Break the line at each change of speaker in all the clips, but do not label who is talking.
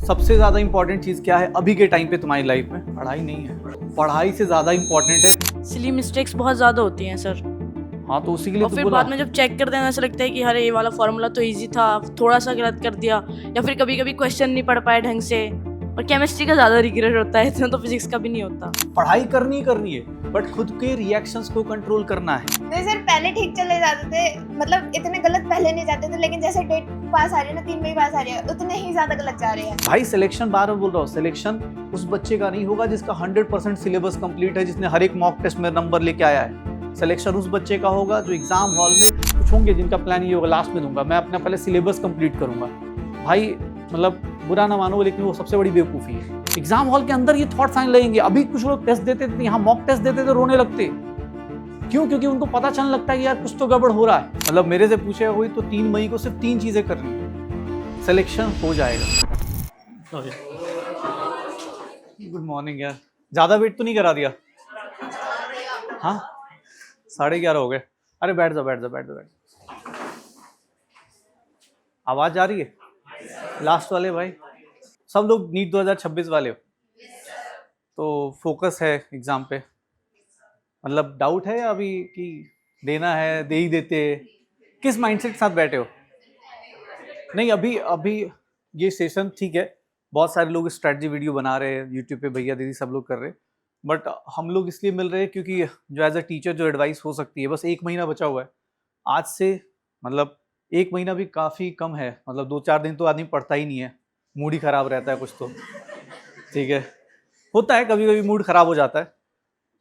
सबसे ज्यादा इंपॉर्टेंट चीज क्या है अभी के टाइम पे तुम्हारी लाइफ में? पढ़ाई नहीं है। पढ़ाई से ज्यादा इंपॉर्टेंट है।
सिली मिस्टेक्स बहुत ज़्यादा होती हैं सर।
हाँ तो उसी के लिए
और
तो
फिर
बोला।
बाद में जब चेक करते हैं ऐसा लगता है कि अरे ये वाला फॉर्मूला तो इजी था, थोड़ा सा गलत कर दिया, या फिर कभी कभी क्वेश्चन नहीं पढ़ पाए ढंग से। और केमिस्ट्री का ज़्यादा रिग्रेट होता है, इतना तो फिजिक्स का भी नहीं होता।
पढ़ाई करनी है बट खुद के रिएक्शंस को कंट्रोल करना है।
नहीं सर, पहले ठीक चले जाते थे, मतलब इतने गलत पहले नहीं जाते थे, लेकिन जैसे डेट पास आ रही है ना, 3 मई पास आ रही है, उतने ही ज्यादा गलत जा रहे हैं।
भाई सिलेक्शन बार बार बोल रहा हूँ, सिलेक्शन उस बच्चे का नहीं होगा जिसका 100% सिलेबस कंप्लीट है, जिसने हर एक मॉक टेस्ट में नंबर लेके आया है। सिलेक्शन उस बच्चे का होगा जो एग्जाम हॉल में कुछ होंगे जिनका प्लान ये होगा लास्ट में दूंगा, मैं अपना पहले सिलेबस कंप्लीट करूंगा। भाई मतलब बुरा ना मानो लेकिन वो सबसे बड़ी बेवकूफ़ी है। एग्जाम हॉल के अंदर ये थॉट्स आने लगेंगे। अभी कुछ लोग टेस्ट देते थे, यहाँ मॉक टेस्ट देते थे, रोने लगते। क्यों? क्योंकि उनको पता चलने लगता है कि यार कुछ तो गड़बड़ हो रहा है। मतलब मेरे से पूछे हुई तो 3 मई को सिर्फ 3 चीजें करनी है, सिलेक्शन हो जाएगा। गुड मॉर्निंग यार, ज्यादा वेट तो नहीं करा दिया? हाँ 11:30 हो गए। अरे बैठ जाओ बैठ जाओ बैठ जाओ बैठ जाओ। आवाज आ रही है? लास्ट वाले भाई सब लोग नीट 2026 वाले हो तो फोकस है एग्जाम पे? मतलब डाउट है अभी कि देना है, दे ही देते? किस माइंडसेट के साथ बैठे हो? नहीं अभी अभी ये सेशन ठीक है, बहुत सारे लोग स्ट्रेटजी वीडियो बना रहे हैं यूट्यूब पे, भैया दीदी सब लोग कर रहे हैं, बट हम लोग इसलिए मिल रहे हैं क्योंकि जो एज अ टीचर जो एडवाइस हो सकती है, बस 1 महीना बचा हुआ है आज से। मतलब 1 महीना भी काफ़ी कम है, मतलब 2-4 दिन तो आदमी पढ़ता ही नहीं है, मूड ही खराब रहता है कुछ तो। ठीक है, होता है कभी कभी मूड खराब हो जाता है।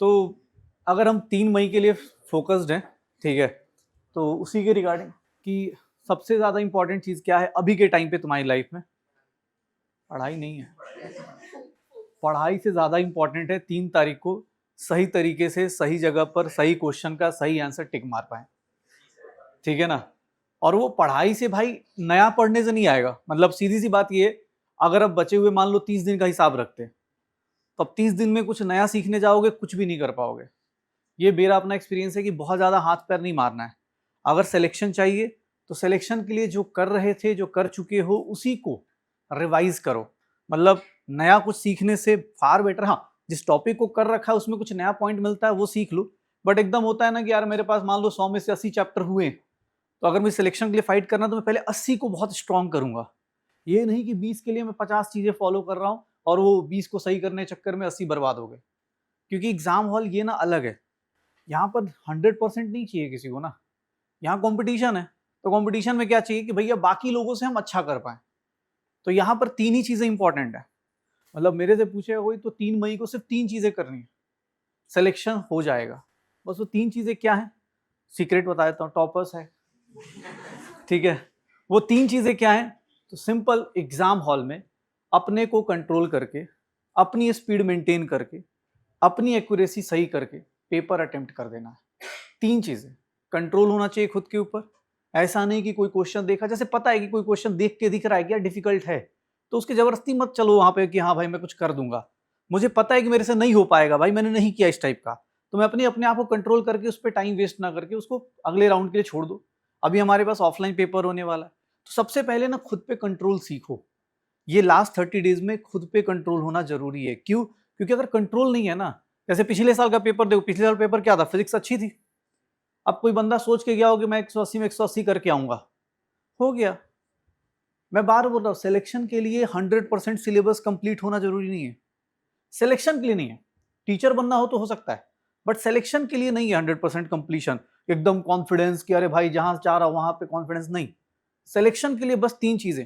तो अगर हम 3 मई के लिए फोकस्ड हैं, ठीक है, तो उसी के रिगार्डिंग कि सबसे ज़्यादा इंपॉर्टेंट चीज़ क्या है अभी के टाइम पे तुम्हारी लाइफ में? पढ़ाई नहीं है। पढ़ाई से ज़्यादा इंपॉर्टेंट है 3 तारीख को सही तरीके से सही जगह पर सही क्वेश्चन का सही आंसर टिक मार पाए, ठीक है ना? और वो पढ़ाई से भाई नया पढ़ने से नहीं आएगा। मतलब सीधी सी बात ये, अगर अब बचे हुए मान लो 30 दिन का हिसाब रखते हैं, तो अब 30 दिन में कुछ नया सीखने जाओगे कुछ भी नहीं कर पाओगे। ये मेरा अपना एक्सपीरियंस है कि बहुत ज़्यादा हाथ पैर नहीं मारना है। अगर सिलेक्शन चाहिए तो सिलेक्शन के लिए जो कर रहे थे, जो कर चुके हो, उसी को रिवाइज करो। मतलब नया कुछ सीखने से फार बेटर, हाँ जिस टॉपिक को कर रखा है उसमें कुछ नया पॉइंट मिलता है वो सीख लो, बट एकदम होता है ना कि यार मेरे पास मान लो 100 में से 80 चैप्टर हुए, तो अगर मुझे सिलेक्शन के लिए फाइट करना तो मैं पहले 80 को बहुत स्ट्रॉन्ग करूंगा। ये नहीं कि 20 के लिए मैं 50 चीज़ें फॉलो कर रहा हूँ और वो 20 को सही करने के चक्कर में 80 बर्बाद हो गए। क्योंकि एग्जाम हॉल ये ना अलग है, यहाँ पर 100% नहीं चाहिए किसी को ना, यहाँ कंपटीशन है। तो कंपटीशन में क्या चाहिए कि भैया बाकी लोगों से हम अच्छा कर पाए। तो यहाँ पर 3 ही चीजें इंपॉर्टेंट है। मतलब मेरे से पूछे कोई तो 3 मई को सिर्फ 3 चीजें करनी है, सिलेक्शन हो जाएगा। बस वो 3 चीजें क्या है, सीक्रेट बता देता हूँ, टॉपर्स है, ठीक है। वो 3 चीजें क्या है? तो सिंपल, एग्जाम हॉल में अपने को कंट्रोल करके, अपनी स्पीड मेंटेन करके, अपनी एक्यूरेसी सही करके पेपर अटेम्प्ट कर देना है। 3 चीजें, कंट्रोल होना चाहिए खुद के ऊपर। ऐसा नहीं कि कोई क्वेश्चन देखा, जैसे पता है कि कोई क्वेश्चन देख के दिख रहा है कि यार डिफिकल्ट है, तो उसकी जबरदस्ती मत चलो वहां पे कि हाँ भाई मैं कुछ कर दूंगा, मुझे पता है कि मेरे से नहीं हो पाएगा भाई, मैंने नहीं किया इस टाइप का, तो मैं अपने आप को कंट्रोल करके उस पर टाइम वेस्ट ना करके उसको अगले राउंड के लिए छोड़ दो। अभी हमारे पास ऑफलाइन पेपर होने वाला है, तो सबसे पहले ना खुद पे कंट्रोल सीखो। ये लास्ट 30 डेज में खुद पे कंट्रोल होना जरूरी है। क्यों? क्योंकि अगर कंट्रोल नहीं है ना, जैसे पिछले साल का पेपर देखो, पिछले साल पेपर क्या था, फिजिक्स अच्छी थी। अब कोई बंदा सोच के गया हो कि मैं 180 में 180 करके आऊंगा, हो गया। मैं बार बोल रहा हूँ, सिलेक्शन के लिए 100% सिलेबस कंप्लीट होना जरूरी नहीं है। सिलेक्शन के लिए नहीं है, टीचर बनना हो तो हो सकता है, बट सिलेक्शन के लिए नहीं है 100% कंप्लीशन, एकदम कॉन्फिडेंस कि अरे भाई जहां चाह रहा वहां पे कॉन्फिडेंस नहीं। सिलेक्शन के लिए बस 3 चीजें।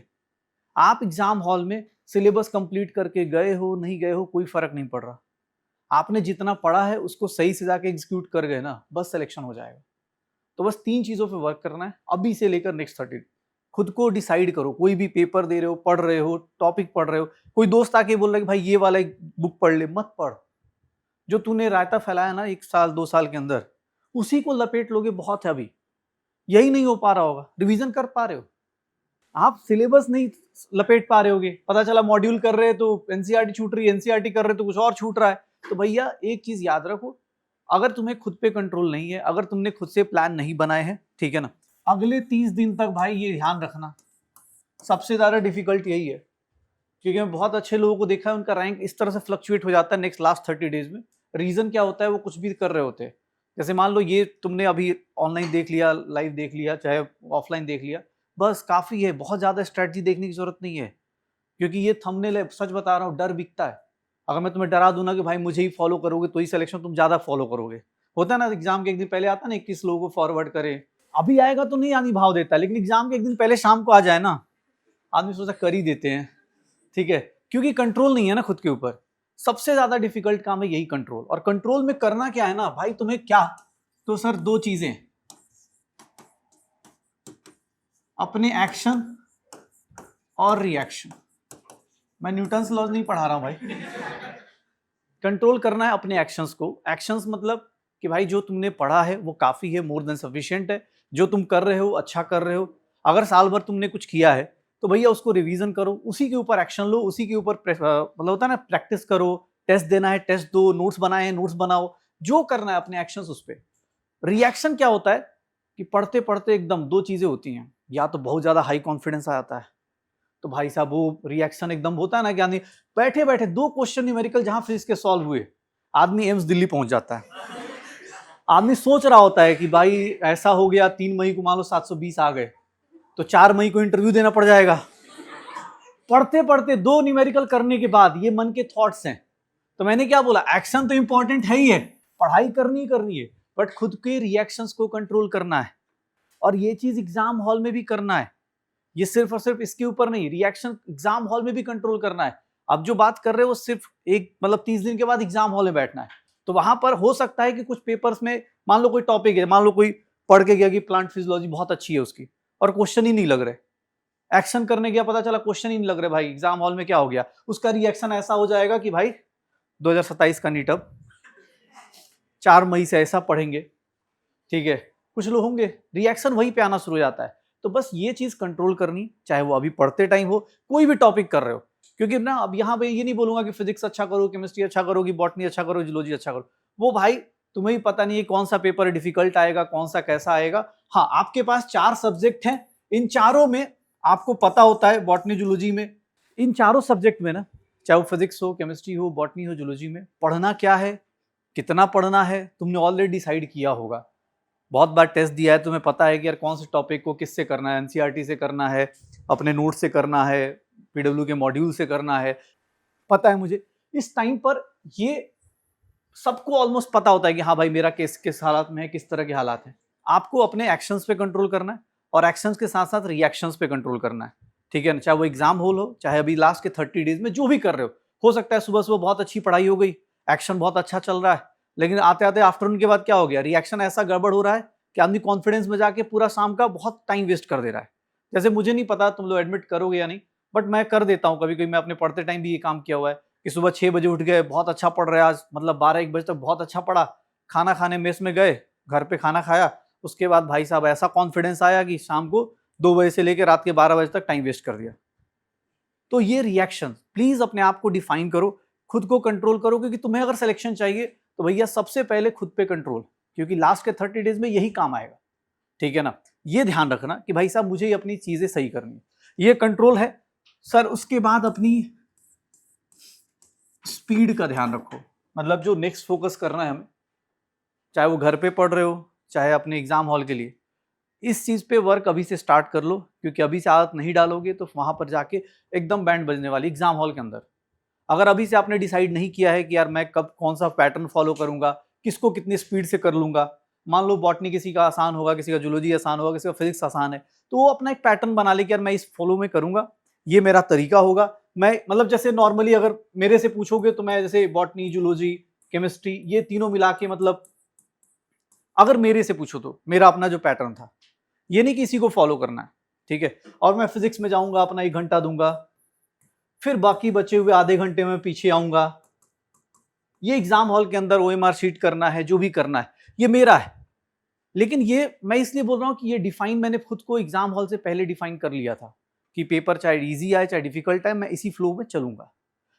आप एग्जाम हॉल में सिलेबस कंप्लीट करके गए हो नहीं गए हो कोई फर्क नहीं पड़ रहा, आपने जितना पढ़ा है उसको सही से जाके एग्जीक्यूट कर गए ना, बस सिलेक्शन हो जाएगा। तो बस 3 चीजों पे वर्क करना है अभी से लेकर नेक्स्ट 30। खुद को डिसाइड करो, कोई भी पेपर दे रहे हो, पढ़ रहे हो, टॉपिक पढ़ रहे हो, कोई दोस्त आके बोल रहा है कि भाई ये वाला एक बुक पढ़ ले, मत पढ़। जो तूने रायता फैलाया ना 1 साल 2 साल के अंदर, उसी को लपेट लोगे, बहुत है। अभी यही नहीं हो पा रहा होगा, रिवीजन कर पा रहे हो, आप सिलेबस नहीं लपेट पा रहे होगे, पता चला मॉड्यूल कर रहे हैं तो एनसीईआरटी छूट रही है, एनसीईआरटी कर रहे हो तो कुछ और छूट रहा है। तो भैया एक चीज याद रखो, अगर तुम्हें खुद पे कंट्रोल नहीं है, अगर तुमने खुद से प्लान नहीं बनाए हैं, ठीक है ना, अगले 30 दिन तक भाई ये ध्यान रखना, सबसे ज्यादा डिफिकल्ट यही है क्योंकि मैं बहुत अच्छे लोगों को देखा है, उनका रैंक इस तरह से फ्लक्चुएट हो जाता है नेक्स्ट लास्ट 30 डेज में। रीजन क्या होता है, वो कुछ भी कर रहे होते हैं। जैसे मान लो ये तुमने अभी ऑनलाइन देख लिया, लाइव देख लिया, चाहे ऑफलाइन देख लिया, बस काफी है, बहुत ज्यादा स्ट्रेटजी देखने की जरूरत नहीं है। क्योंकि ये थंबनेल है, सच बता रहा हूँ, डर बिकता है। अगर मैं तुम्हें डरा दूं ना कि भाई मुझे ही फॉलो करोगे तो ही सिलेक्शन, तुम ज्यादा फॉलो करोगे। होता है ना, एग्जाम के एक दिन पहले आता है ना 21 लोगों को फॉरवर्ड करे, अभी आएगा तो नहीं आनी भाव देता है, लेकिन एग्जाम के एक दिन पहले शाम को आ जाए ना, आदमी सोचा कर ही देते हैं। ठीक है, क्योंकि कंट्रोल नहीं है ना खुद के ऊपर। सबसे ज्यादा डिफिकल्ट काम है यही कंट्रोल। और कंट्रोल में करना क्या है ना भाई, तुम्हें क्या, तो सर दो चीजें, अपने एक्शन और रिएक्शन। मैं न्यूटन्स लॉज नहीं पढ़ा रहा हूं भाई। कंट्रोल करना है अपने एक्शंस को। एक्शंस मतलब कि भाई जो तुमने पढ़ा है वो काफी है, मोर देन सफिशिएंट है। जो तुम कर रहे हो अच्छा कर रहे हो। अगर साल भर तुमने कुछ किया है तो भैया उसको रिवीजन करो, उसी के ऊपर एक्शन लो, उसी के ऊपर मतलब होता है ना प्रैक्टिस करो। टेस्ट देना है टेस्ट दो, नोट्स बनाए हैं नोट्स बनाओ, जो करना है अपने एक्शंस उस पर। रिएक्शन क्या होता है कि पढ़ते पढ़ते एकदम दो चीजें होती हैं, या तो बहुत ज्यादा हाई कॉन्फिडेंस आ जाता है, तो भाई साहब वो रिएक्शन एकदम होता है ना कि आदमी बैठे बैठे 2 क्वेश्चन न्यूमेरिकल जहां फिजिक्स के सॉल्व हुए, आदमी एम्स दिल्ली पहुंच जाता है। आदमी सोच रहा होता है कि भाई ऐसा हो गया, 3 मई को मान लो 720 आ गए तो 4 मई को इंटरव्यू देना पड़ जाएगा। पढ़ते पढ़ते 2 न्यूमेरिकल करने के बाद ये मन के थॉट्स हैं। तो मैंने क्या बोला, एक्शन तो इंपॉर्टेंट है ही है, पढ़ाई करनी है, बट खुद के रिएक्शंस को कंट्रोल करना है। और ये चीज एग्जाम हॉल में भी करना है। ये सिर्फ और सिर्फ इसके ऊपर नहीं, रिएक्शन एग्जाम हॉल में भी कंट्रोल करना है। अब जो बात कर रहे हो वो सिर्फ एक मतलब 30 दिन के बाद एग्जाम हॉल में बैठना है, तो वहां पर हो सकता है कि कुछ पेपर्स में मान लो कोई टॉपिक है, मान लो कोई पढ़ के गया कि प्लांट फिजियोलॉजी बहुत अच्छी है उसकी, और क्वेश्चन ही नहीं लग रहे, एक्शन करने गया पता चला क्वेश्चन ही नहीं लग रहे, भाई एग्जाम हॉल में क्या हो गया, उसका रिएक्शन ऐसा हो जाएगा कि भाई 2027 का नीट अब 4 मई से ऐसा पढ़ेंगे। ठीक है, कुछ लोग होंगे रिएक्शन वहीं पे आना शुरू हो जाता है। तो बस ये चीज कंट्रोल करनी, चाहे वो अभी पढ़ते टाइम हो, कोई भी टॉपिक कर रहे हो। क्योंकि ना अब यहाँ पे ये नहीं बोलूंगा कि फिजिक्स अच्छा करो, केमिस्ट्री अच्छा करो, कि बॉटनी अच्छा करो, जूलॉजी अच्छा करो, वो भाई तुम्हें ही पता नहीं है कौन सा पेपर डिफिकल्ट आएगा, कौन सा कैसा आएगा। हाँ, आपके पास 4 सब्जेक्ट हैं, इन चारों में आपको पता होता है, बॉटनी जूलॉजी में, इन चारों सब्जेक्ट में ना, चाहे वो फिजिक्स हो, केमिस्ट्री हो, बॉटनी हो, जूलॉजी में, पढ़ना क्या है, कितना पढ़ना है, तुमने ऑलरेडी डिसाइड किया होगा। बहुत बार टेस्ट दिया है, तुम्हें पता है कि यार कौन से टॉपिक को किससे करना है, एनसीईआरटी से करना है, अपने नोट से करना है, पीडब्ल्यू के मॉड्यूल से करना है, पता है मुझे। इस टाइम पर ये सबको ऑलमोस्ट पता होता है कि हाँ भाई मेरा किस हालात में है, किस तरह के हालात हैं। आपको अपने एक्शंस पे कंट्रोल करना है, और एक्शंस के साथ साथ रिएक्शंस पे कंट्रोल करना है। ठीक है ना, चाहे वो एग्जाम हॉल हो, चाहे अभी लास्ट के 30 डेज में जो भी कर रहे हो सकता है सुबह सुबह बहुत अच्छी पढ़ाई हो गई, एक्शन बहुत अच्छा चल रहा है, लेकिन आते आते आफ्टरनून के बाद क्या हो गया, रिएक्शन ऐसा गड़बड़ हो रहा है कि आदमी कॉन्फिडेंस में जाके पूरा शाम का बहुत टाइम वेस्ट कर दे रहा है। जैसे मुझे नहीं पता तुम लोग एडमिट करोगे या नहीं, बट मैं कर देता हूँ कभी कभी। मैं अपने पढ़ते टाइम भी ये काम किया हुआ है कि सुबह 6 बजे उठ गए, बहुत अच्छा पढ़ रहे आज, मतलब 12-1 बजे तक बहुत अच्छा पढ़ा, खाना खाने मेस में गए, घर पे खाना खाया, उसके बाद भाई साहब ऐसा कॉन्फिडेंस आया कि शाम को 2 बजे से लेकर रात के 12 बजे तक टाइम वेस्ट कर दिया। तो ये रिएक्शन प्लीज अपने आप को डिफाइन करो, खुद को कंट्रोल करो, क्योंकि तुम्हें अगर सिलेक्शन चाहिए तो भैया सबसे पहले खुद पे कंट्रोल, क्योंकि लास्ट के 30 डेज में यही काम आएगा। ठीक है ना, ये ध्यान रखना कि भाई साहब मुझे ही अपनी चीजें सही करनी है, ये कंट्रोल है सर। उसके बाद अपनी स्पीड का ध्यान रखो, मतलब जो नेक्स्ट फोकस करना है हमें, चाहे वो घर पे पढ़ रहे हो, चाहे अपने एग्जाम हॉल के लिए, इस चीज पे वर्क अभी से स्टार्ट कर लो, क्योंकि अभी से आदत नहीं डालोगे तो वहां पर जाके एकदम बैंड बजने वाली एग्जाम हॉल के अंदर। अगर अभी से आपने डिसाइड नहीं किया है कि यार मैं कब कौन सा पैटर्न फॉलो करूंगा, किसको कितनी स्पीड से कर लूंगा, मान लो बॉटनी किसी का आसान होगा, किसी का जूलॉजी आसान होगा, किसी का फिजिक्स आसान है, तो वो अपना एक पैटर्न बना ले कि यार मैं इस फॉलो में करूंगा, ये मेरा तरीका होगा। मैं मतलब जैसे नॉर्मली अगर मेरे से पूछोगे तो मैं जैसे बॉटनी, जूलॉजी, केमिस्ट्री, ये तीनों मिला के, मतलब अगर मेरे से पूछो तो मेरा अपना जो पैटर्न था, ये नहीं किसी को फॉलो करना है। ठीक है, और मैं फिजिक्स में जाऊंगा, अपना 1 घंटा दूंगा, फिर बाकी बचे हुए आधे घंटे में पीछे आऊंगा, ये एग्जाम हॉल के अंदर ओएमआर शीट करना है, जो भी करना है ये मेरा है। लेकिन ये मैं इसलिए बोल रहा हूं कि ये डिफाइन मैंने खुद को एग्जाम हॉल से पहले डिफाइन कर लिया था कि पेपर चाहे इजी आए चाहे डिफिकल्ट आए, मैं इसी फ्लो में चलूंगा,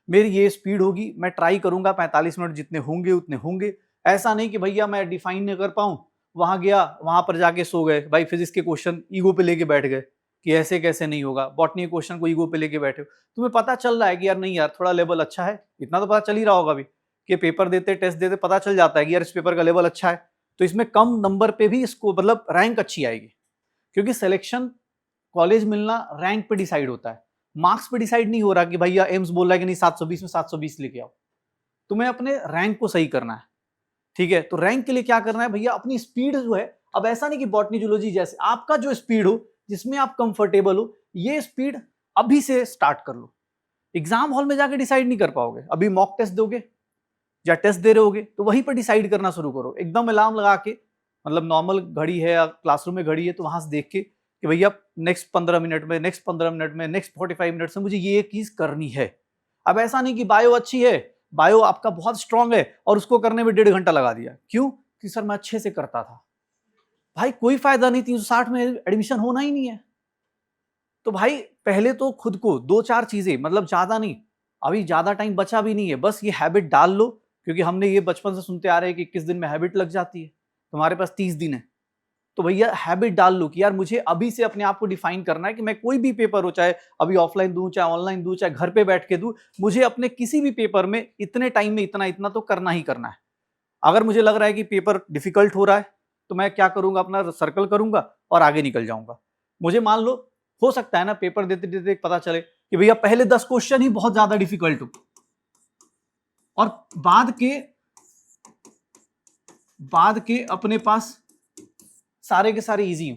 मेरी ये स्पीड होगी, मैं ट्राई करूंगा 45 मिनट जितने होंगे उतने होंगे। ऐसा नहीं कि भैया मैं डिफाइन नहीं कर पाऊं, वहां गया, वहां पर जाके सो गए, भाई फिजिक्स के क्वेश्चन ईगो पे लेके बैठ गए, कि ऐसे कैसे नहीं होगा, बॉटनी क्वेश्चन को ईगो पे लेके बैठे हो, तुम्हें पता चल रहा है कि यार नहीं यार थोड़ा लेवल अच्छा है, इतना तो पता चल ही रहा होगा अभी कि पेपर देते टेस्ट देते पता चल जाता है कि यार इस पेपर का लेवल अच्छा है, तो इसमें कम नंबर पे भी इसको मतलब रैंक अच्छी आएगी, क्योंकि सिलेक्शन कॉलेज मिलना रैंक पे डिसाइड होता है, मार्क्स पे डिसाइड नहीं हो रहा कि भैया एम्स बोल रहा है कि नहीं 720 में 720 लेके आओ, तुम्हें अपने रैंक को सही करना है, ठीक है। तो रैंक के लिए क्या करना है भैया, अपनी स्पीड जो है, अब ऐसा नहीं कि बॉटनी जूलॉजी जैसे आपका जो स्पीड हो जिसमें आप कंफर्टेबल हो, ये स्पीड अभी से स्टार्ट कर लो, एग्जाम हॉल में जाके डिसाइड नहीं कर पाओगे, अभी मॉक टेस्ट दोगे या टेस्ट दे रहे होगे तो वहीं पर डिसाइड करना शुरू करो, एकदम अलार्म लगा के, मतलब नॉर्मल घड़ी है या क्लासरूम में घड़ी है तो वहां से देख के कि भैया नेक्स्ट 15 मिनट में, नेक्स्ट 15 मिनट में, नेक्स्ट 45 मिनट में मुझे ये चीज करनी है। अब ऐसा नहीं कि बायो अच्छी है, बायो आपका बहुत स्ट्रांग है और उसको करने में 1.5 घंटा लगा दिया, क्यों कि सर मैं अच्छे से करता था, भाई कोई फायदा नहीं, 360 में एडमिशन होना ही नहीं है। तो भाई पहले तो खुद को 2-4 चीजें, मतलब ज्यादा नहीं, अभी ज्यादा टाइम बचा भी नहीं है, बस ये हैबिट डाल लो, क्योंकि हमने ये बचपन से सुनते आ रहे हैं कि 21 दिन में हैबिट लग जाती है, तुम्हारे पास 30 दिन है, तो भैया हैबिट डाल लो कि यार मुझे अभी से अपने आप को डिफाइन करना है कि मैं कोई भी पेपर हो, चाहे अभी ऑफलाइन दूं, चाहे ऑनलाइन दूं, चाहे घर पे बैठ के दूं, मुझे अपने किसी भी पेपर में इतने टाइम में इतना इतना तो करना ही करना है। अगर मुझे लग रहा है कि पेपर डिफिकल्ट हो रहा है तो मैं क्या करूंगा, अपना सर्कल करूंगा और आगे निकल जाऊंगा। मुझे मान लो हो सकता है ना पेपर देते देते पता चले कि भैया पहले 10 क्वेश्चन ही बहुत ज्यादा डिफिकल्ट हो और बाद के अपने पास सारे के सारे इजी हो।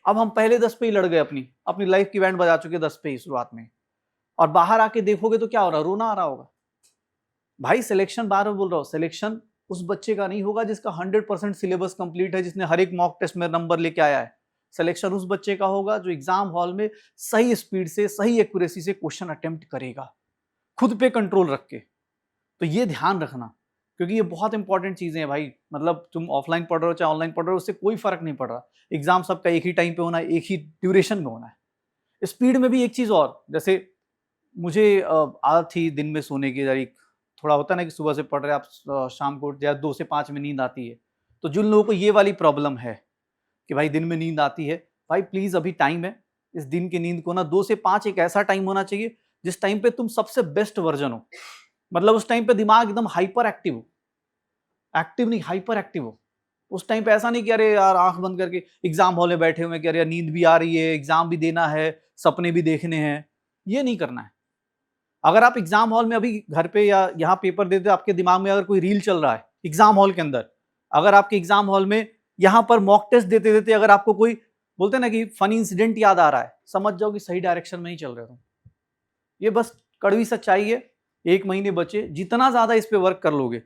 अब हम पहले 10 पे ही लड़ गए, अपनी लाइफ की बैंड बजा चुके 10 पे ही शुरुआत में, और बाहर आके देखोगे तो क्या हो रहा है, रोना आ रहा होगा। भाई सिलेक्शन, बार बार बोल रहा हूं, सिलेक्शन उस बच्चे का नहीं होगा जिसका 100% सिलेबस कंप्लीट है, जिसने हर एक मॉक टेस्ट में नंबर लेके आया है। सिलेक्शन उस बच्चे का होगा जो एग्जाम हॉल में सही स्पीड से, सही एक्यूरेसी से क्वेश्चन अटेम्प्ट करेगा, खुद पे कंट्रोल रख के। तो ये ध्यान रखना, क्योंकि ये बहुत इंपॉर्टेंट चीजें हैं भाई। मतलब तुम ऑफलाइन पढ़ रहे हो चाहे ऑनलाइन पढ़ रहे हो, उससे कोई फर्क नहीं पड़ रहा, एग्जाम सबका एक ही टाइम पे होना है, एक ही ड्यूरेशन में होना है। स्पीड में भी एक चीज और, जैसे मुझे आदत थी दिन में सोने की, यार थोड़ा होता है ना कि सुबह से पढ़ रहे आप शाम को या 2 से 5 में नींद आती है, तो जिन लोगों को ये वाली प्रॉब्लम है कि भाई दिन में नींद आती है, भाई प्लीज अभी टाइम है, इस दिन की नींद को ना 2 से 5 एक ऐसा टाइम होना चाहिए जिस टाइम पे तुम सबसे बेस्ट वर्जन हो, मतलब उस टाइम पे दिमाग एकदम हाइपर एक्टिव हो, एक्टिव नहीं हाइपर एक्टिव हो। उस टाइम पे ऐसा नहीं कि अरे यार आंख बंद करके एग्जाम हॉल में बैठे हुए कि अरे यार नींद भी आ रही है, एग्जाम भी देना है, सपने भी देखने हैं, ये नहीं करना है। अगर आप एग्जाम हॉल में अभी घर पे या यहाँ पेपर देते, आपके दिमाग में अगर कोई रील चल रहा है एग्जाम हॉल के अंदर, अगर आपके एग्जाम हॉल में यहाँ पर मॉक टेस्ट देते देते अगर आपको कोई बोलते ना कि फनी इंसिडेंट याद आ रहा है, समझ जाओ कि सही डायरेक्शन में ही चल रहे हो। ये बस कड़वी सच्चाई है। 1 महीने बचे, जितना ज्यादा इस पे वर्क कर लोगे,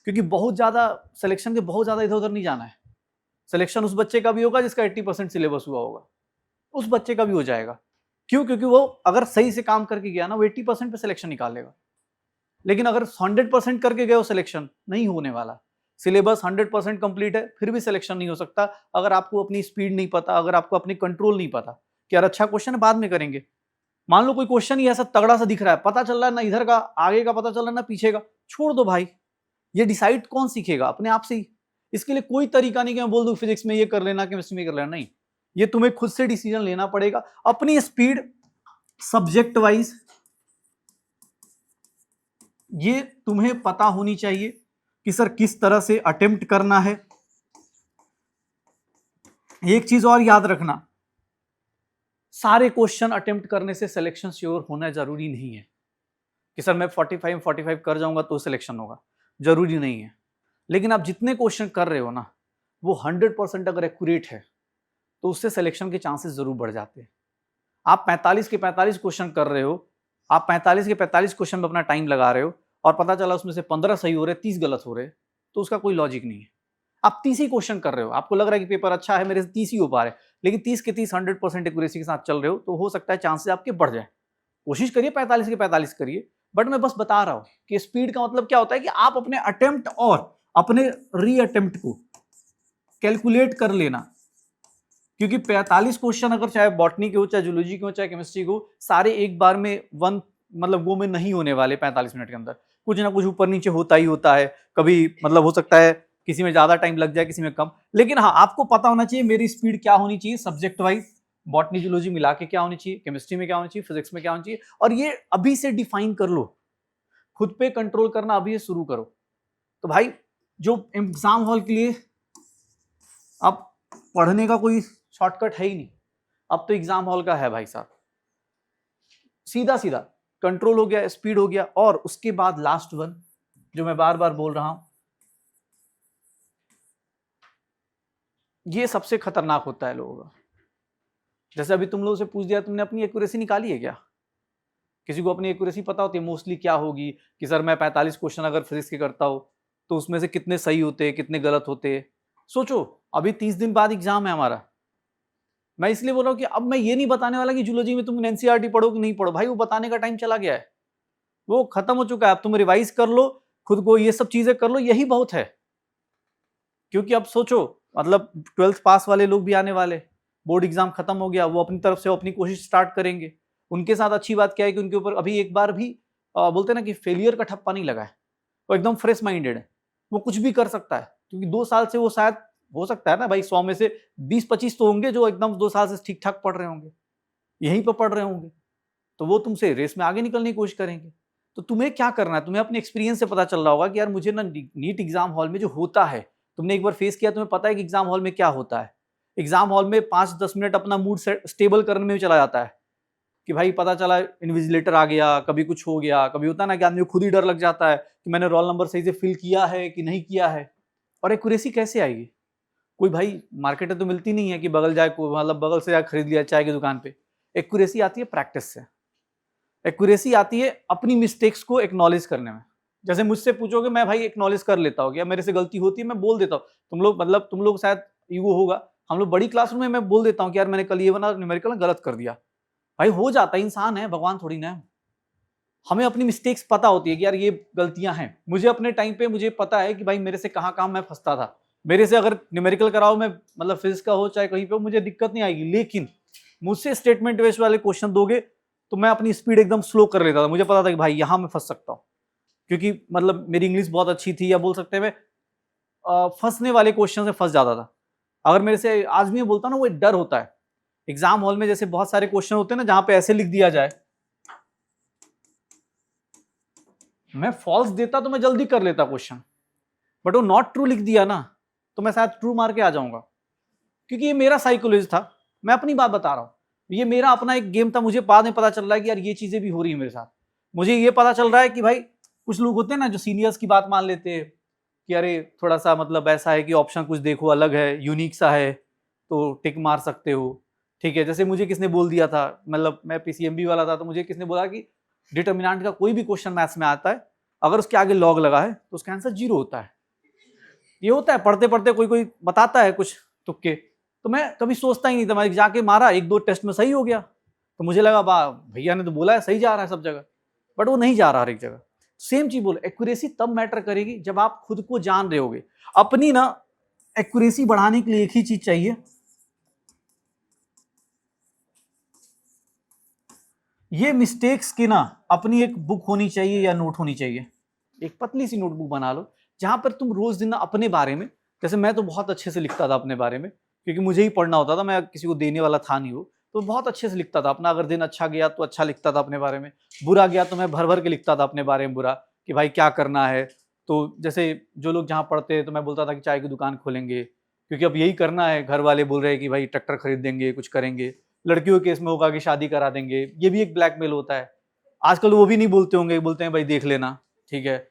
क्योंकि बहुत ज्यादा सिलेक्शन के बहुत ज्यादा इधर उधर नहीं जाना है। सिलेक्शन उस बच्चे का भी होगा जिसका 80% सिलेबस हुआ होगा, उस बच्चे का भी हो जाएगा। क्यों? क्योंकि वो अगर सही से काम करके गया ना, वो 80% पे सिलेक्शन निकालेगा। लेकिन अगर 100% करके गए, वो सिलेक्शन नहीं होने वाला। सिलेबस 100% कंप्लीट है, फिर भी सिलेक्शन नहीं हो सकता अगर आपको अपनी स्पीड नहीं पता, अगर आपको अपनी कंट्रोल नहीं पता कि यार अच्छा क्वेश्चन है बाद में करेंगे। मान लो कोई क्वेश्चन ही ऐसा तगड़ा सा दिख रहा है, पता चल रहा है ना इधर का आगे का पता चल रहा है ना पीछे का, छोड़ दो भाई। ये डिसाइड कौन सीखेगा? अपने आप से ही। इसके लिए कोई तरीका नहीं कि मैं बोल दूं फिजिक्स में ये कर लेना, केमिस्ट्री में कर लेना, नहीं। ये तुम्हें खुद से डिसीजन लेना पड़ेगा, अपनी स्पीड सब्जेक्ट वाइज ये तुम्हें पता होनी चाहिए कि सर किस तरह से अटेम्प्ट करना है। एक चीज और याद रखना, सारे क्वेश्चन अटेम्प्ट करने से सिलेक्शन श्योर होना जरूरी नहीं है कि सर मैं 45 कर जाऊंगा तो सिलेक्शन होगा, जरूरी नहीं है। लेकिन आप जितने क्वेश्चन कर रहे हो ना, वो 100% अगर एक्यूरेट है तो उससे सिलेक्शन के चांसेस जरूर बढ़ जाते हैं। आप 45 के 45 क्वेश्चन कर रहे हो, आप 45 के 45 क्वेश्चन में अपना टाइम लगा रहे हो और पता चला उसमें से 15 सही हो रहे, 30 गलत हो रहे, तो उसका कोई लॉजिक नहीं है। आप 30 ही क्वेश्चन कर रहे हो, आपको लग रहा है कि पेपर अच्छा है, मेरे से 30 ही हो पा रहे, लेकिन 30 के 30 100% एक्यूरेसी के साथ चल रहे हो, तो हो सकता है चांसेस आपके बढ़ जाए। कोशिश करिए 45 के 45 करिए, बट मैं बस बता रहा हूं कि स्पीड का मतलब क्या होता है कि आप अपने अटेम्प्ट और अपने री अटेम्प्ट को कैलकुलेट कर लेना। क्योंकि 45 क्वेश्चन अगर चाहे बॉटनी के हो, चाहे जूलॉजी के हो, चाहे केमिस्ट्री के हो, सारे एक बार में वो में नहीं होने वाले 45 मिनट के अंदर। कुछ ना कुछ ऊपर नीचे होता ही होता है। कभी मतलब हो सकता है किसी में ज़्यादा टाइम लग जाए, किसी में कम, लेकिन हाँ आपको पता होना चाहिए मेरी स्पीड क्या होनी चाहिए सब्जेक्ट वाइज, बॉटनी जूलॉजी मिला के क्या होनी चाहिए, केमिस्ट्री में क्या होनी चाहिए, फिजिक्स में क्या होनी चाहिए, और ये अभी से डिफाइन कर लो, खुद पे कंट्रोल करना अभी से शुरू करो। तो भाई जो एग्जाम हॉल के लिए अब पढ़ने का कोई शॉर्टकट है ही नहीं, अब तो एग्जाम हॉल का है भाई साहब, सीधा सीधा कंट्रोल हो गया, स्पीड हो गया। और उसके बाद लास्ट वन जो मैं बार बार बोल रहा हूं, ये सबसे खतरनाक होता है लोगों का। जैसे अभी तुम लोगों से पूछ दिया, तुमने अपनी एक्यूरेसी निकाली है क्या? किसी को अपनी एक्यूरेसी पता होती है मोस्टली क्या होगी कि सर मैं 45 क्वेश्चन अगर फिजिक्स के करता हूं तो उसमें से कितने सही होते, कितने गलत होते? सोचो, अभी 30 दिन बाद एग्जाम है हमारा। मैं इसलिए बोल रहा हूं कि अब मैं ये नहीं बताने वाला कि जूलॉजी में तुम एनसीईआरटी पढ़ो कि नहीं पढ़ो, भाई वो बताने का टाइम चला गया है, वो खत्म हो चुका है। अब तुम रिवाइज कर लो खुद को, ये सब चीजें कर लो, यही बहुत है। क्योंकि अब सोचो, मतलब 12th पास वाले लोग भी आने वाले, बोर्ड एग्जाम खत्म हो गया, वो अपनी तरफ से अपनी कोशिश स्टार्ट करेंगे। उनके साथ अच्छी बात क्या है कि उनके ऊपर अभी एक बार भी बोलते हैं ना कि फेलियर का ठप्पा नहीं लगा है, वो एकदम फ्रेश माइंडेड है, वो कुछ भी कर सकता है। क्योंकि 2 साल से वो शायद, हो सकता है ना भाई 100 में से 20-25 तो होंगे जो एकदम 2 साल से ठीक ठाक पढ़ रहे होंगे, यहीं पर पढ़ रहे होंगे, तो वो तुमसे रेस में आगे निकलने की कोशिश करेंगे। तो तुम्हें क्या करना है, तुम्हें अपने एक्सपीरियंस से पता चल रहा होगा कि यार मुझे ना नीट एग्जाम हॉल में जो होता है, तुमने एक बार फेस किया, तुम्हें पता है कि एग्जाम हॉल में क्या होता है। एग्जाम हॉल में 5-10 मिनट अपना मूड स्टेबल करने में चला जाता है कि भाई पता चला इन्विजिलेटर आ गया, कभी कुछ हो गया, कभी होता है ना कि आदमी को खुद ही डर लग जाता है कि मैंने रोल नंबर सही से फिल किया है कि नहीं किया है। और एक्यूरेसी कैसे आएगी? कोई भाई मार्केट में तो मिलती नहीं है कि बगल जाए, मतलब बगल से जाकर खरीद लिया चाय की दुकान पे। एक्यूरेसी आती है प्रैक्टिस से, एक्यूरेसी आती है अपनी मिस्टेक्स को एक्नॉलेज करने में। जैसे मुझसे पूछोगे, मैं भाई एक्नॉलेज कर लेता हूँ, क्या मेरे से गलती होती है मैं बोल देता हूँ। तुम लोग शायद ईगो होगा, हम लोग बड़ी क्लासरूम में मैं बोल देता हूँ कि यार मैंने कल ये बना न्यूमेरिकल में गलत कर दिया। भाई हो जाता है, इंसान है, भगवान थोड़ी ना है। हमें अपनी मिस्टेक्स पता होती है कि यार ये गलतियां हैं। मुझे अपने टाइम पे मुझे पता है कि भाई मेरे से कहाँ मैं फंसता था। मेरे से अगर न्यूमेरिकल कराओ, मैं मतलब फिजिक्स का हो चाहे कहीं पे हो, मुझे दिक्कत नहीं आएगी। लेकिन मुझसे स्टेटमेंट बेस्ड वाले क्वेश्चन दोगे तो मैं अपनी स्पीड एकदम स्लो कर लेता था। मुझे पता था कि भाई यहाँ मैं फंस सकता हूँ, क्योंकि मतलब मेरी इंग्लिश बहुत अच्छी थी, या बोल सकते हैं मैं फंसने वाले क्वेश्चन से फंस जाता था। अगर मेरे से आज भी बोलता ना, वो एक डर होता है एग्जाम हॉल में। जैसे बहुत सारे क्वेश्चन होते हैं ना जहां पे ऐसे लिख दिया जाए, मैं फॉल्स देता तो मैं जल्दी कर लेता क्वेश्चन, बट वो नॉट ट्रू लिख दिया ना तो मैं शायद ट्रू मार के आ जाऊंगा। क्योंकि ये मेरा साइकोलॉजी था, मैं अपनी बात बता रहा हूं, ये मेरा अपना एक गेम था। मुझे बाद में पता चल रहा है कि यार ये चीजें भी हो रही है मेरे साथ। मुझे ये पता चल रहा है कि भाई कुछ लोग होते हैं ना जो सीनियर्स की बात मान लेते हैं कि अरे थोड़ा सा मतलब ऐसा है कि ऑप्शन कुछ देखो अलग है, यूनिक सा है, तो टिक मार सकते हो, ठीक है। जैसे मुझे किसने बोल दिया था, मतलब मैं पीसीएमबी वाला था, तो मुझे किसने बोला कि डिटर्मिनेंट का कोई भी क्वेश्चन मैथ्स में आता है, अगर उसके आगे लॉग लगा है तो उसका आंसर 0 होता है। ये होता है, पढ़ते पढ़ते कोई बताता है कुछ तुक्के, तो मैं कभी सोचता ही नहीं था। मैं जाके मारा, 1-2 टेस्ट में सही हो गया, तो मुझे लगा वाह भैया ने तो बोला है सही जा रहा है सब जगह, बट वो नहीं जा रहा हर एक जगह। सेम चीज बोले, एक्यूरेसी तब मैटर करेगी जब आप खुद को जान रहे होगे। अपनी ना एक्यूरेसी बढ़ाने के लिए एक ही चीज चाहिए, ये मिस्टेक्स की ना अपनी एक बुक होनी चाहिए या नोट होनी चाहिए। एक पतली सी नोटबुक बना लो जहां पर तुम रोज दिन अपने बारे में, जैसे मैं तो बहुत अच्छे से लिखता था अपने बारे में, क्योंकि मुझे ही पढ़ना होता था, मैं किसी को देने वाला था नहीं वो, तो बहुत अच्छे से लिखता था अपना। अगर दिन अच्छा गया तो अच्छा लिखता था अपने बारे में, बुरा गया तो मैं भर भर के लिखता था अपने बारे में बुरा, कि भाई क्या करना है। तो जैसे जो लोग जहाँ पढ़ते हैं तो मैं बोलता था कि चाय की दुकान खोलेंगे, क्योंकि अब यही करना है। घर वाले बोल रहे हैं कि भाई ट्रैक्टर खरीद देंगे, कुछ करेंगे। लड़कियों के केस में होगा कि शादी करा देंगे, ये भी एक ब्लैकमेल होता है। आजकल वो भी नहीं बोलते होंगे, बोलते हैं भाई देख लेना, ठीक है।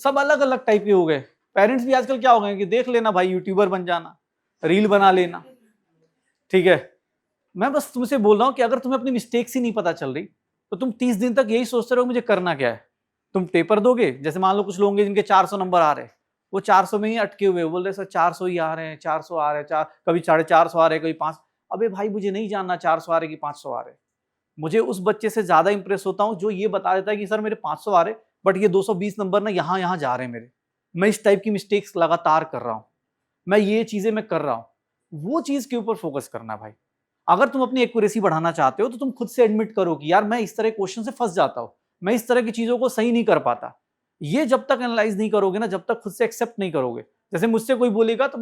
सब अलग अलग टाइप के हो गए। पेरेंट्स भी आजकल क्या हो गए कि देख लेना भाई, यूट्यूबर बन जाना, रील बना लेना, ठीक है। मैं बस तुमसे बोल रहा हूँ कि अगर तुम्हें अपनी मिस्टेक्स ही नहीं पता चल रही तो तुम 30 दिन तक यही सोचते रहो मुझे करना क्या है। तुम पेपर दोगे, जैसे मान लो कुछ लोग होंगे जिनके 400 नंबर आ रहे हैं, वो 400 में ही अटके हुए, बोल रहे सर 400 ही आ रहे हैं, 400 आ रहे हैं, कभी 450 आ रहे हैं, कभी 5। अबे भाई मुझे नहीं जानना 400 आ रहे कि 500 आ रहे। मुझे उस बच्चे से ज्यादा इंप्रेस होता हूँ जो ये बता देता है कि सर मेरे 500 आ रहे, बट ये 220 नंबर ना यहाँ जा रहे हैं मेरे। मैं इस टाइप की मिस्टेक्स लगातार कर रहा हूँ, मैं ये चीजें मैं कर रहा हूँ। वो चीज के ऊपर फोकस करना भाई। अगर तुम अपनी एक्यूरेसी बढ़ाना चाहते हो तो तुम खुद से एडमिट करो कि यार मैं इस तरह क्वेश्चन से फंस जाता हूं, मैं इस तरह की चीजों को सही नहीं कर पाता। ये जब तक एनालाइज नहीं करोगे ना, जब तक खुद से एक्सेप्ट नहीं करोगे, जैसे मुझसे कोई बोलेगा तो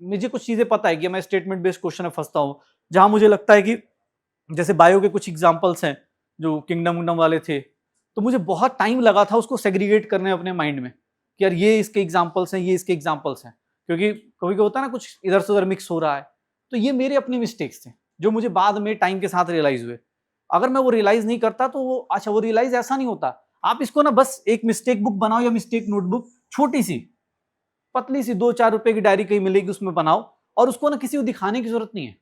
मुझे कुछ चीजें पता है कि मैं स्टेटमेंट बेस्ड क्वेश्चन में फंसता हूँ, जहां मुझे लगता है कि जैसे बायो के कुछ एग्जाम्पल्स हैं जो किंगडम वाले थे, तो मुझे बहुत टाइम लगा था उसको सेग्रीगेट करने अपने माइंड में कि यार ये इसके एग्जाम्पल्स हैं, ये इसके एग्जाम्पल्स हैं, क्योंकि कभी कभी होता है ना कुछ इधर से उधर मिक्स हो रहा है। तो ये मेरे अपने मिस्टेक्स थे जो मुझे बाद में टाइम के साथ रियलाइज हुए। अगर मैं वो रियलाइज नहीं करता तो वो रियलाइज ऐसा नहीं होता। आप इसको ना बस एक मिस्टेक बुक बनाओ या मिस्टेक नोटबुक, छोटी सी पतली सी 2-4 रुपए की डायरी कहीं मिलेगी, उसमें बनाओ, और उसको ना किसी को दिखाने की जरूरत नहीं है।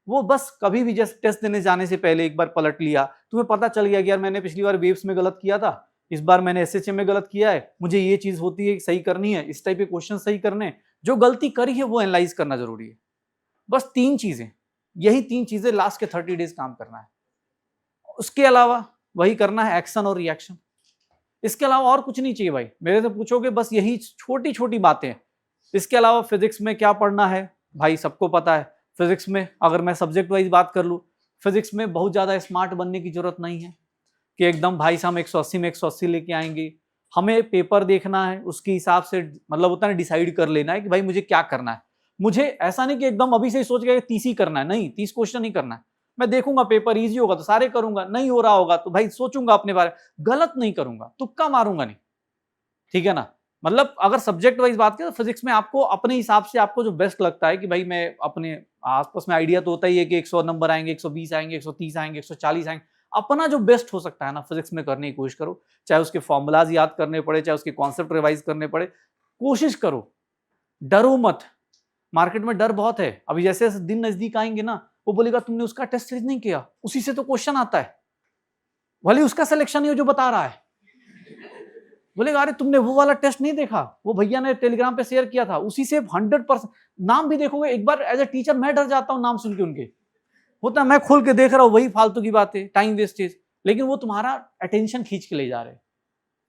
वो बस कभी भी जैसे टेस्ट देने जाने से पहले एक बार पलट लिया, तुम्हें पता चल गया कि यार मैंने पिछली बार वेव्स में गलत किया था, इस बार मैंने एसएचएम में गलत किया है, मुझे ये चीज होती है सही करनी है, इस टाइप के क्वेश्चन सही करने, जो गलती करी है वो एनालाइज करना जरूरी है। बस 3 चीजें, यही 3 चीजें लास्ट के 30 डेज काम करना है। उसके अलावा वही करना है, एक्शन और रिएक्शन। इसके अलावा और कुछ नहीं चाहिए भाई। मेरे से पूछोगे बस यही छोटी छोटी बातें। इसके अलावा फिजिक्स में क्या पढ़ना है भाई सबको पता है। फिजिक्स में अगर मैं सब्जेक्ट वाइज बात कर लूँ, फिजिक्स में बहुत ज्यादा स्मार्ट बनने की जरूरत नहीं है कि एकदम भाई साहब 180 में 180 लेके आएंगे। हमें पेपर देखना है, उसके हिसाब से मतलब होता है ना, डिसाइड कर लेना है कि भाई मुझे क्या करना है। मुझे ऐसा नहीं कि एकदम अभी से ही सोच के 30 ही करना है, नहीं 30 क्वेश्चन नहीं करना है। मैं देखूंगा पेपर इजी होगा तो सारे करूंगा, नहीं हो रहा होगा तो भाई सोचूंगा अपने बारे में, गलत नहीं करूंगा, तुक्का मारूंगा नहीं, ठीक है ना। मतलब अगर सब्जेक्ट वाइज बात करें तो फिजिक्स में आपको अपने हिसाब से आपको जो बेस्ट लगता है कि भाई मैं अपने आसपास में आइडिया तो होता ही है कि 100 नंबर आएंगे, 120 आएंगे, 130 आएंगे, 140 आएंगे, अपना जो बेस्ट हो सकता है ना फिजिक्स में करने की कोशिश करो। चाहे उसके फॉर्मूलाज याद करने पड़े, चाहे उसके कॉन्सेप्ट रिवाइज करने पड़े, कोशिश करो, डरो मत। मार्केट में डर बहुत है। अभी जैसे जैसे दिन नजदीक आएंगे ना, वो बोलेगा तुमने उसका टेस्ट सीरीज नहीं किया, उसी से तो क्वेश्चन आता है, भले उसका सिलेक्शन नहीं हो जो बता रहा है। बोलेगा अरे तुमने वो वाला टेस्ट नहीं देखा, वो भैया ने टेलीग्राम पे शेयर किया था, उसी से 100%। नाम भी देखोगे एक बार, एज ए टीचर मैं डर जाता हूँ नाम सुन के उनके। होता है मैं खोल के देख रहा हूँ, वही फालतू की बातें, टाइम वेस्टेज, लेकिन वो तुम्हारा अटेंशन खींच के ले जा रहे हैं।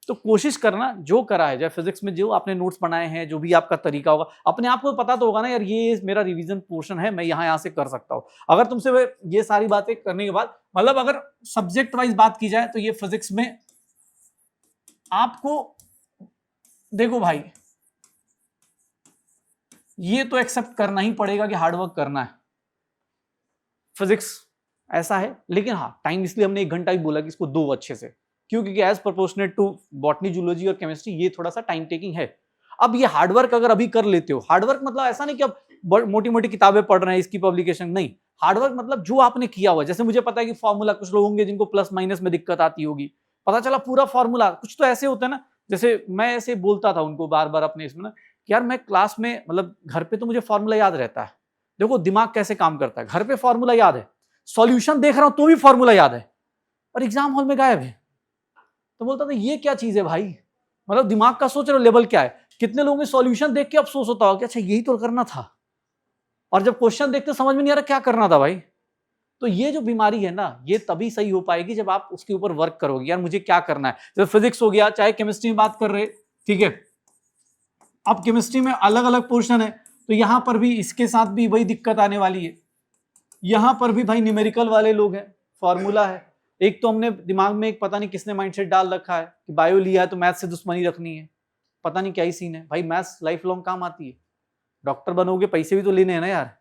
तो कोशिश करना जो करा है, जब फिजिक्स में जो आपने नोट्स बनाए हैं, जो भी आपका तरीका होगा, अपने आप को पता तो होगा ना यार ये मेरा रिवीजन पोर्शन है, मैं यहाँ से कर सकता हूँ। अगर तुमसे ये सारी बातें करने के बाद, मतलब अगर सब्जेक्ट वाइज बात की जाए तो ये फिजिक्स में आपको देखो भाई, ये तो एक्सेप्ट करना ही पड़ेगा कि हार्डवर्क करना है। फिजिक्स ऐसा है, लेकिन हाँ टाइम इसलिए हमने 1 घंटा ही बोला कि इसको दो अच्छे से, क्योंकि as proportionate to botany, zoology और केमिस्ट्री ये थोड़ा सा टाइम टेकिंग है। अब ये हार्डवर्क अगर अभी कर लेते हो, हार्डवर्क मतलब ऐसा नहीं कि अब मोटी मोटी किताबें पढ़ रहे हैं इसकी पब्लिकेशन, नहीं। हार्डवर्क मतलब जो आपने किया हुआ, जैसे मुझे पता है कि फॉर्मूला, कुछ लोग होंगे जिनको प्लस माइनस में दिक्कत आती होगी, पता चला पूरा फॉर्मूला, कुछ तो ऐसे होता है ना, जैसे मैं ऐसे बोलता था उनको बार बार अपने इसमें ना कि यार मैं क्लास में, मतलब घर पे तो मुझे फॉर्मूला याद रहता है, देखो दिमाग कैसे काम करता है, घर पे फॉर्मूला याद है, सॉल्यूशन देख रहा हूं तो भी फॉर्मूला याद है, और एग्जाम हॉल में गायब है। तो बोलता था ये क्या चीज है भाई, मतलब दिमाग का सोच रहे हो लेवल क्या है। कितने लोगों के सॉल्यूशन देख के अफसोस होता हो कि अच्छा यही तो करना था, और जब क्वेश्चन देखते समझ में नहीं आ रहा क्या करना था भाई। तो ये जो बीमारी है ना, ये तभी सही हो पाएगी जब आप उसके ऊपर वर्क करोगे, यार मुझे क्या करना है। जब फिजिक्स हो गया, चाहे केमिस्ट्री में बात कर रहे, ठीक है, अब केमिस्ट्री में अलग अलग पोर्शन है, तो यहां पर भी इसके साथ भी वही दिक्कत आने वाली है। यहां पर भी भाई न्यूमेरिकल वाले लोग हैं, फॉर्मूला है। एक तो हमने दिमाग में एक पता नहीं किसने माइंडसेट डाल रखा है कि बायो लिया है तो मैथ्स से दुश्मनी रखनी है, पता नहीं क्या ही सीन है भाई। मैथ्स लाइफ लॉन्ग काम आती है, डॉक्टर बनोगे पैसे भी तो लेने हैं ना यार,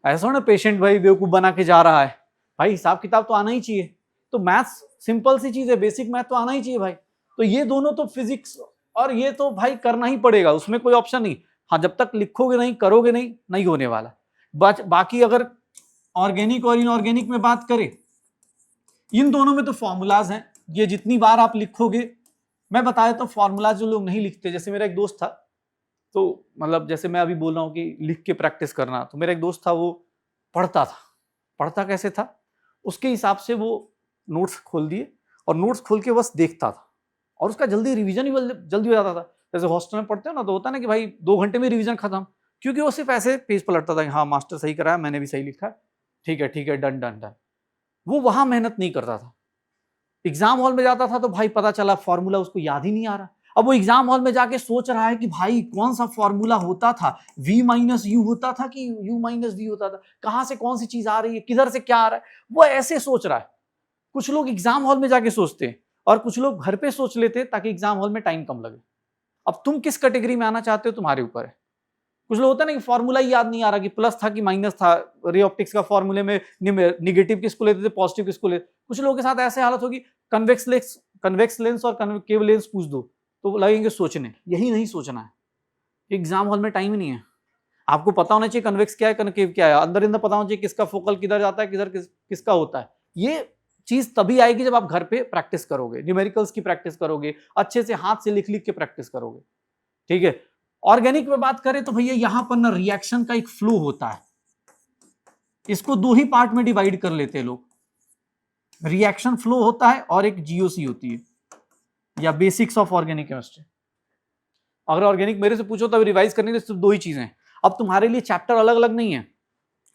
ऐसा ना पेशेंट भाई बेवकूफ बना के जा रहा है भाई, हिसाब किताब तो आना ही चाहिए। तो मैथ्स सिंपल सी चीज है, बेसिक मैथ तो आना ही चाहिए भाई। तो ये दोनों तो फिजिक्स और ये तो भाई करना ही पड़ेगा, उसमें कोई ऑप्शन नहीं। हाँ जब तक लिखोगे नहीं, करोगे नहीं, नहीं होने वाला। बाकी अगर ऑर्गेनिक और इनऑर्गेनिक में बात करें, इन दोनों में तो फॉर्मूलाज हैं, ये जितनी बार आप लिखोगे, मैं बता देता हूँ फॉर्मूलाज जो लोग नहीं लिखते, जैसे मेरा एक दोस्त था, तो मतलब जैसे मैं अभी बोल रहा हूँ कि लिख के प्रैक्टिस करना, तो मेरा एक दोस्त था वो पढ़ता था। पढ़ता कैसे था, उसके हिसाब से वो नोट्स खोल दिए और नोट्स खोल के बस देखता था, और उसका जल्दी रिवीजन ही जल्दी हो जाता था। जैसे हॉस्टल में पढ़ते हो ना, तो होता ना कि भाई 2 घंटे में रिवीजन खत्म, क्योंकि वो सिर्फ ऐसे पेज पलटता था कि हाँ मास्टर सही कराया, मैंने भी सही लिखा है, ठीक है डन डन डन। वो वहां मेहनत नहीं करता था। एग्जाम हॉल में जाता था तो भाई पता चला फॉर्मूला उसको याद ही नहीं आ रहा। अब वो एग्जाम हॉल में जाके सोच रहा है कि भाई कौन सा फॉर्मूला होता था, v माइनस यू होता था कि u माइनस v होता था, कहां से कौन सी चीज आ रही है, किधर से क्या आ रहा है, वो ऐसे सोच रहा है। कुछ लोग एग्जाम हॉल में जाके सोचते हैं और कुछ लोग घर पे सोच लेते हैं ताकि एग्जाम हॉल में टाइम कम लगे। अब तुम किस कैटेगरी में आना चाहते हो तुम्हारे ऊपर है। कुछ लोग होता है ना कि फॉर्मूला ही याद नहीं आ रहा कि प्लस था कि माइनस था, रे ऑप्टिक्स का फॉर्मूले में निगेटिव किसको लेते थे पॉजिटिव किसको लेते। कुछ लोगों के साथ ऐसे हालत होगी कन्वेक्स लेंस और कनकेव लेंस पूछ दो तो लगेंगे सोचने, यही नहीं सोचना है। एग्जाम हॉल में टाइम ही नहीं है। आपको पता होना चाहिए कन्वेक्स क्या है कनकेव क्या है, अंदर अंदर पता होना चाहिए किसका फोकल किधर जाता है किधर किसका होता है। ये चीज तभी आएगी जब आप घर पे प्रैक्टिस करोगे, न्यूमेरिकल्स की प्रैक्टिस करोगे, अच्छे से हाथ से लिख लिख के प्रैक्टिस करोगे। ठीक है, ऑर्गेनिक में बात करें तो भैया यहां पर ना रिएक्शन का एक फ्लो होता है, इसको दो ही पार्ट में डिवाइड कर लेते हैं लोग, रिएक्शन फ्लो होता है और एक जीओसी होती है या बेसिक्स ऑफ ऑर्गेनिक केमिस्ट्री। अगर ऑर्गेनिक मेरे से पूछो तो रिवाइज करने के लिए सिर्फ दो ही चीजें हैं। अब तुम्हारे लिए चैप्टर अलग अलग नहीं है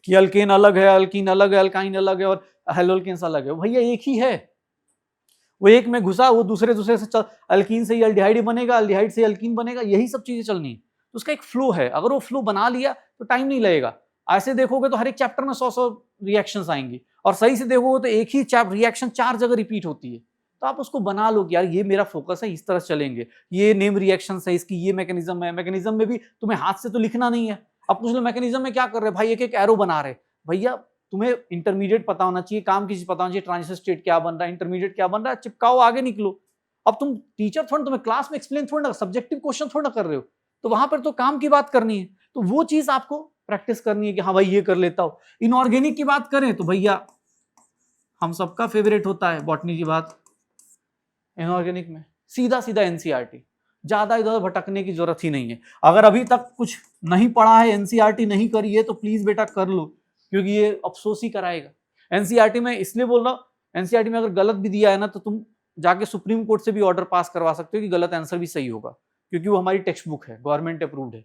कि अल्केन अलग है, अल्कीन अलग है, अल्काइन अलग है और हेलोल्केन्स अलग है, भैया एक ही है। वो एक में घुसा वो दूसरे से चल, अल्कीन से ही अल्डिहाइड बनेगा, अल्डिहाइड से अल्कीन बनेगा, यही सब चीजें चलनी है। तो उसका एक फ्लो है, अगर वो फ्लो बना लिया तो टाइम नहीं लगेगा। ऐसे देखोगे तो हर एक चैप्टर में 100 रिएक्शंस आएंगी और सही से देखोगे तो एक ही रिएक्शन 4 जगह रिपीट होती है। तो आप उसको बना लो कि यार ये मेरा फोकस है, इस तरह चलेंगे, ये नेम रिएक्शन है, इसकी ये मैकेनिज्म है। मैकेनिज्म में भी तुम्हें हाथ से तो लिखना नहीं है। अब कुछ लोग मैकेनिज्म में क्या कर रहे हैं भाई, एक एक एरो बना रहे। भैया तुम्हें इंटरमीडिएट पता होना चाहिए, काम की चीज पता होना चाहिए, ट्रांजिशन स्टेट क्या बन रहा है, इंटरमीडिएट क्या बन रहा है, चिपकाओ आगे निकलो। अब तुम टीचर थोड़ा, तुम्हें क्लास में एक्सप्लेन थोड़ा, सब्जेक्टिव क्वेश्चन थोड़ा कर रहे हो, तो वहां पर तो काम की बात करनी है। तो वो चीज आपको प्रैक्टिस करनी है कि हाँ भाई ये कर लेता हूं। इनऑर्गेनिक की बात करें तो भैया हम सबका फेवरेट होता है बॉटनी की बात। इनऑर्गेनिक में सीधा सीधा एनसीईआरटी, ज्यादा इधर भटकने की जरूरत ही नहीं है। अगर अभी तक कुछ नहीं पढ़ा है, एनसीईआरटी नहीं करी है, तो प्लीज बेटा कर लो, क्योंकि ये अफसोस ही कराएगा। एनसीईआरटी में इसलिए बोल रहा हूं, एनसीईआरटी में अगर गलत भी दिया है ना तो तुम जाके सुप्रीम कोर्ट से भी ऑर्डर पास करवा सकते हो कि गलत आंसर भी सही होगा, क्योंकि वो हमारी टेक्स्ट बुक है, गवर्नमेंट अप्रूव्ड है।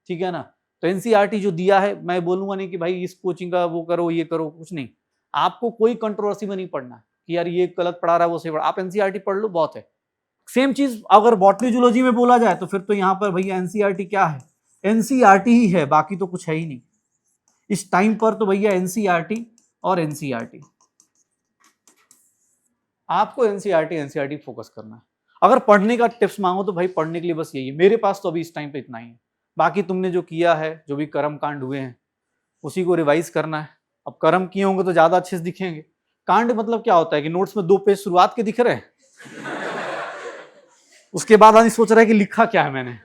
ठीक है ना। तो एनसीईआरटी जो दिया है, मैं बोलूंगा नहीं कि भाई इस कोचिंग का वो करो ये करो, कुछ नहीं। आपको कोई कंट्रोवर्सी में नहीं पढ़ना कि यार ये गलत पढ़ा रहा है वो सही पढ़ा, आप एनसीईआरटी पढ़ लो, बहुत है। सेम चीज अगर बॉटनी जूलॉजी में बोला जाए तो फिर तो यहाँ पर भैया एनसीईआरटी क्या है, एनसीईआरटी ही है, बाकी तो कुछ है ही नहीं इस टाइम पर। तो भैया एनसीईआरटी और एनसीईआरटी, आपको एनसीईआरटी फोकस करना है। अगर पढ़ने का टिप्स मांगो तो भाई पढ़ने के लिए बस यही है, मेरे पास तो अभी इस टाइम पे इतना ही है। बाकी तुमने जो किया है, जो भी कर्म कांड हुए हैं, उसी को रिवाइज करना है। अब कर्म किए होंगे तो ज्यादा अच्छे से दिखेंगे। कांड मतलब क्या होता है कि नोट्स में 2 पेज शुरुआत के दिख रहे हैं, उसके बाद आदमी सोच रहा है कि लिखा क्या है मैंने।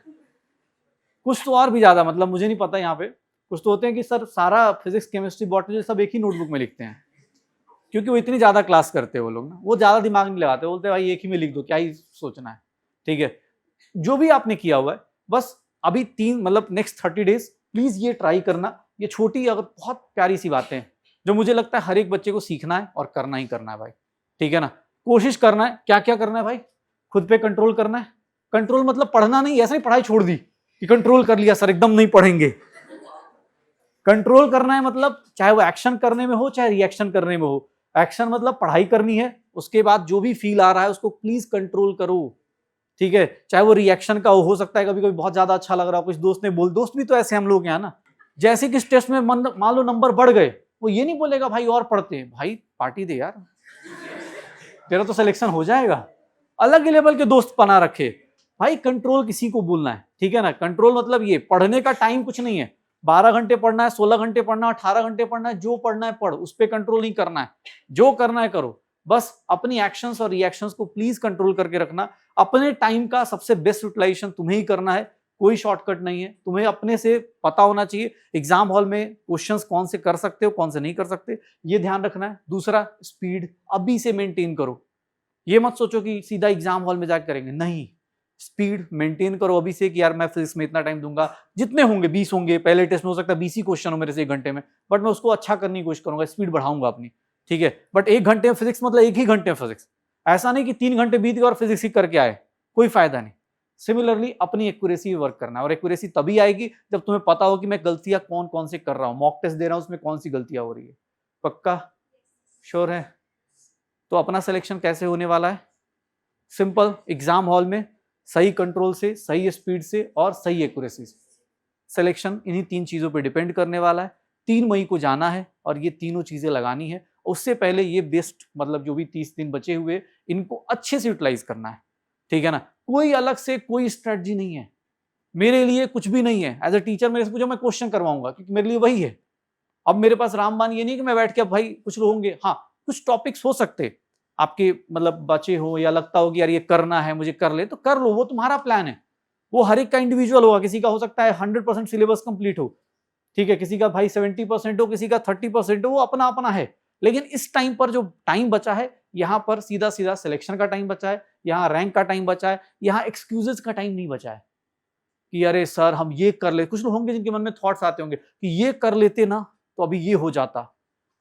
कुछ तो और भी ज्यादा, मतलब मुझे नहीं पता यहाँ पे, कुछ तो होते हैं कि सर सारा फिजिक्स केमिस्ट्री बॉटनी सब एक ही नोटबुक में लिखते हैं, क्योंकि वो इतनी ज्यादा क्लास करते हैं वो लोग ना, वो ज्यादा दिमाग नहीं लगाते, बोलते हैं भाई एक ही में लिख दो, क्या ही सोचना है। ठीक है, जो भी आपने किया हुआ है बस अभी 3 मतलब नेक्स्ट 30 डेज प्लीज ये ट्राई करना। ये छोटी अगर बहुत प्यारी सी बातें हैं जो मुझे लगता है हर एक बच्चे को सीखना है और करना ही करना है भाई। ठीक है ना, कोशिश करना है। क्या क्या करना है भाई, खुद पे कंट्रोल करना है। कंट्रोल मतलब पढ़ना नहीं, ऐसा ही पढ़ाई छोड़ दी कि कंट्रोल कर लिया सर एकदम नहीं पढ़ेंगे। कंट्रोल करना है मतलब चाहे वो एक्शन करने में हो चाहे रिएक्शन करने में हो। एक्शन मतलब पढ़ाई करनी है, उसके बाद जो भी फील आ रहा है उसको प्लीज कंट्रोल करो। ठीक है, चाहे वो रिएक्शन का हो सकता है, कभी कभी बहुत ज्यादा अच्छा लग रहा है, कुछ दोस्त ने बोल, दोस्त भी तो ऐसे हम लोग हैं ना, जैसे कि इस टेस्ट में मान लो नंबर बढ़ गए, वो ये नहीं बोलेगा भाई और पढ़ते हैं, भाई पार्टी दे यार, तेरा तो सिलेक्शन हो जाएगा। अलग ही लेवल के दोस्त बना रखे भाई। कंट्रोल किसी को बोलना है, ठीक है ना। कंट्रोल मतलब ये, पढ़ने का टाइम कुछ नहीं है, 12 घंटे पढ़ना है, 16 घंटे पढ़ना है, 18 घंटे पढ़ना है, जो पढ़ना है पढ़, उस पर कंट्रोल नहीं करना है। जो करना है करो, बस अपनी एक्शंस और रिएक्शंस को प्लीज कंट्रोल करके रखना। अपने टाइम का सबसे बेस्ट यूटिलाइजेशन तुम्हें ही करना है, कोई शॉर्टकट नहीं है। तुम्हें अपने से पता होना चाहिए एग्जाम हॉल में क्वेश्चंस कौन से कर सकते हो कौन से नहीं कर सकते, ये ध्यान रखना है। दूसरा, स्पीड अभी से मेंटेन करो। ये मत सोचो कि सीधा एग्जाम हॉल में जाकर करेंगे, नहीं, स्पीड मेंटेन करो अभी से कि यार मैं फिजिक्स में इतना टाइम दूंगा, जितने होंगे 20 होंगे, पहले टेस्ट में हो सकता है 20 ही क्वेश्चन हो मेरे से 1 घंटे में, बट मैं उसको अच्छा करने की कोशिश करूंगा, स्पीड बढ़ाऊंगा अपनी। ठीक है, बट 1 घंटे में फिजिक्स मतलब 1 ही घंटे में फिजिक्स, ऐसा नहीं कि 3 घंटे बीत गए और फिजिक्स ही करके आए, कोई फायदा नहीं। सिमिलरली अपनी एक्यूरेसी वर्क करना है, और एक्यूरेसी तभी आएगी जब तुम्हें पता हो कि मैं गलतियां कौन कौन से कर रहा हूं, मॉक टेस्ट दे रहा हूं उसमें कौन सी गलतियां हो रही है। पक्का श्योर है? तो अपना सिलेक्शन कैसे होने वाला है? सिंपल, एग्जाम हॉल में सही कंट्रोल से, सही स्पीड से और सही एक्यूरेसी से। सिलेक्शन इन्हीं 3 चीजों पे डिपेंड करने वाला है। 3 मई को जाना है और ये तीनों चीजें लगानी है। उससे पहले ये बेस्ट मतलब जो भी 30 दिन बचे हुए इनको अच्छे से यूटिलाइज करना है। ठीक है ना, कोई अलग से कोई स्ट्रेटजी नहीं है मेरे लिए, कुछ भी नहीं है। एज अ टीचर मेरे से पूछो, मैं क्वेश्चन करवाऊंगा, क्योंकि मेरे लिए वही है। अब मेरे पास रामबाण ये नहीं कि मैं बैठ के, अब भाई कुछ लोग होंगे, हाँ कुछ टॉपिक्स हो सकते आपके, मतलब बचे हो या लगता हो कि यार ये करना है मुझे, कर ले तो कर लो, वो तुम्हारा प्लान है, वो हर एक का इंडिविजुअल होगा। किसी का हो सकता है 100% सिलेबस कंप्लीट हो, ठीक है, किसी का भाई 70% हो, किसी का 30% हो, वो अपना अपना है। लेकिन इस टाइम पर जो टाइम बचा है, यहाँ पर सीधा सीधा सिलेक्शन का टाइम बचा है, यहाँ रैंक का टाइम बचा है, यहाँ एक्सक्यूजेस का टाइम नहीं बचा है कि अरे सर हम ये कर ले। कुछ लोग होंगे जिनके मन में थॉट्स आते होंगे कि ये कर लेते ना तो अभी ये हो जाता,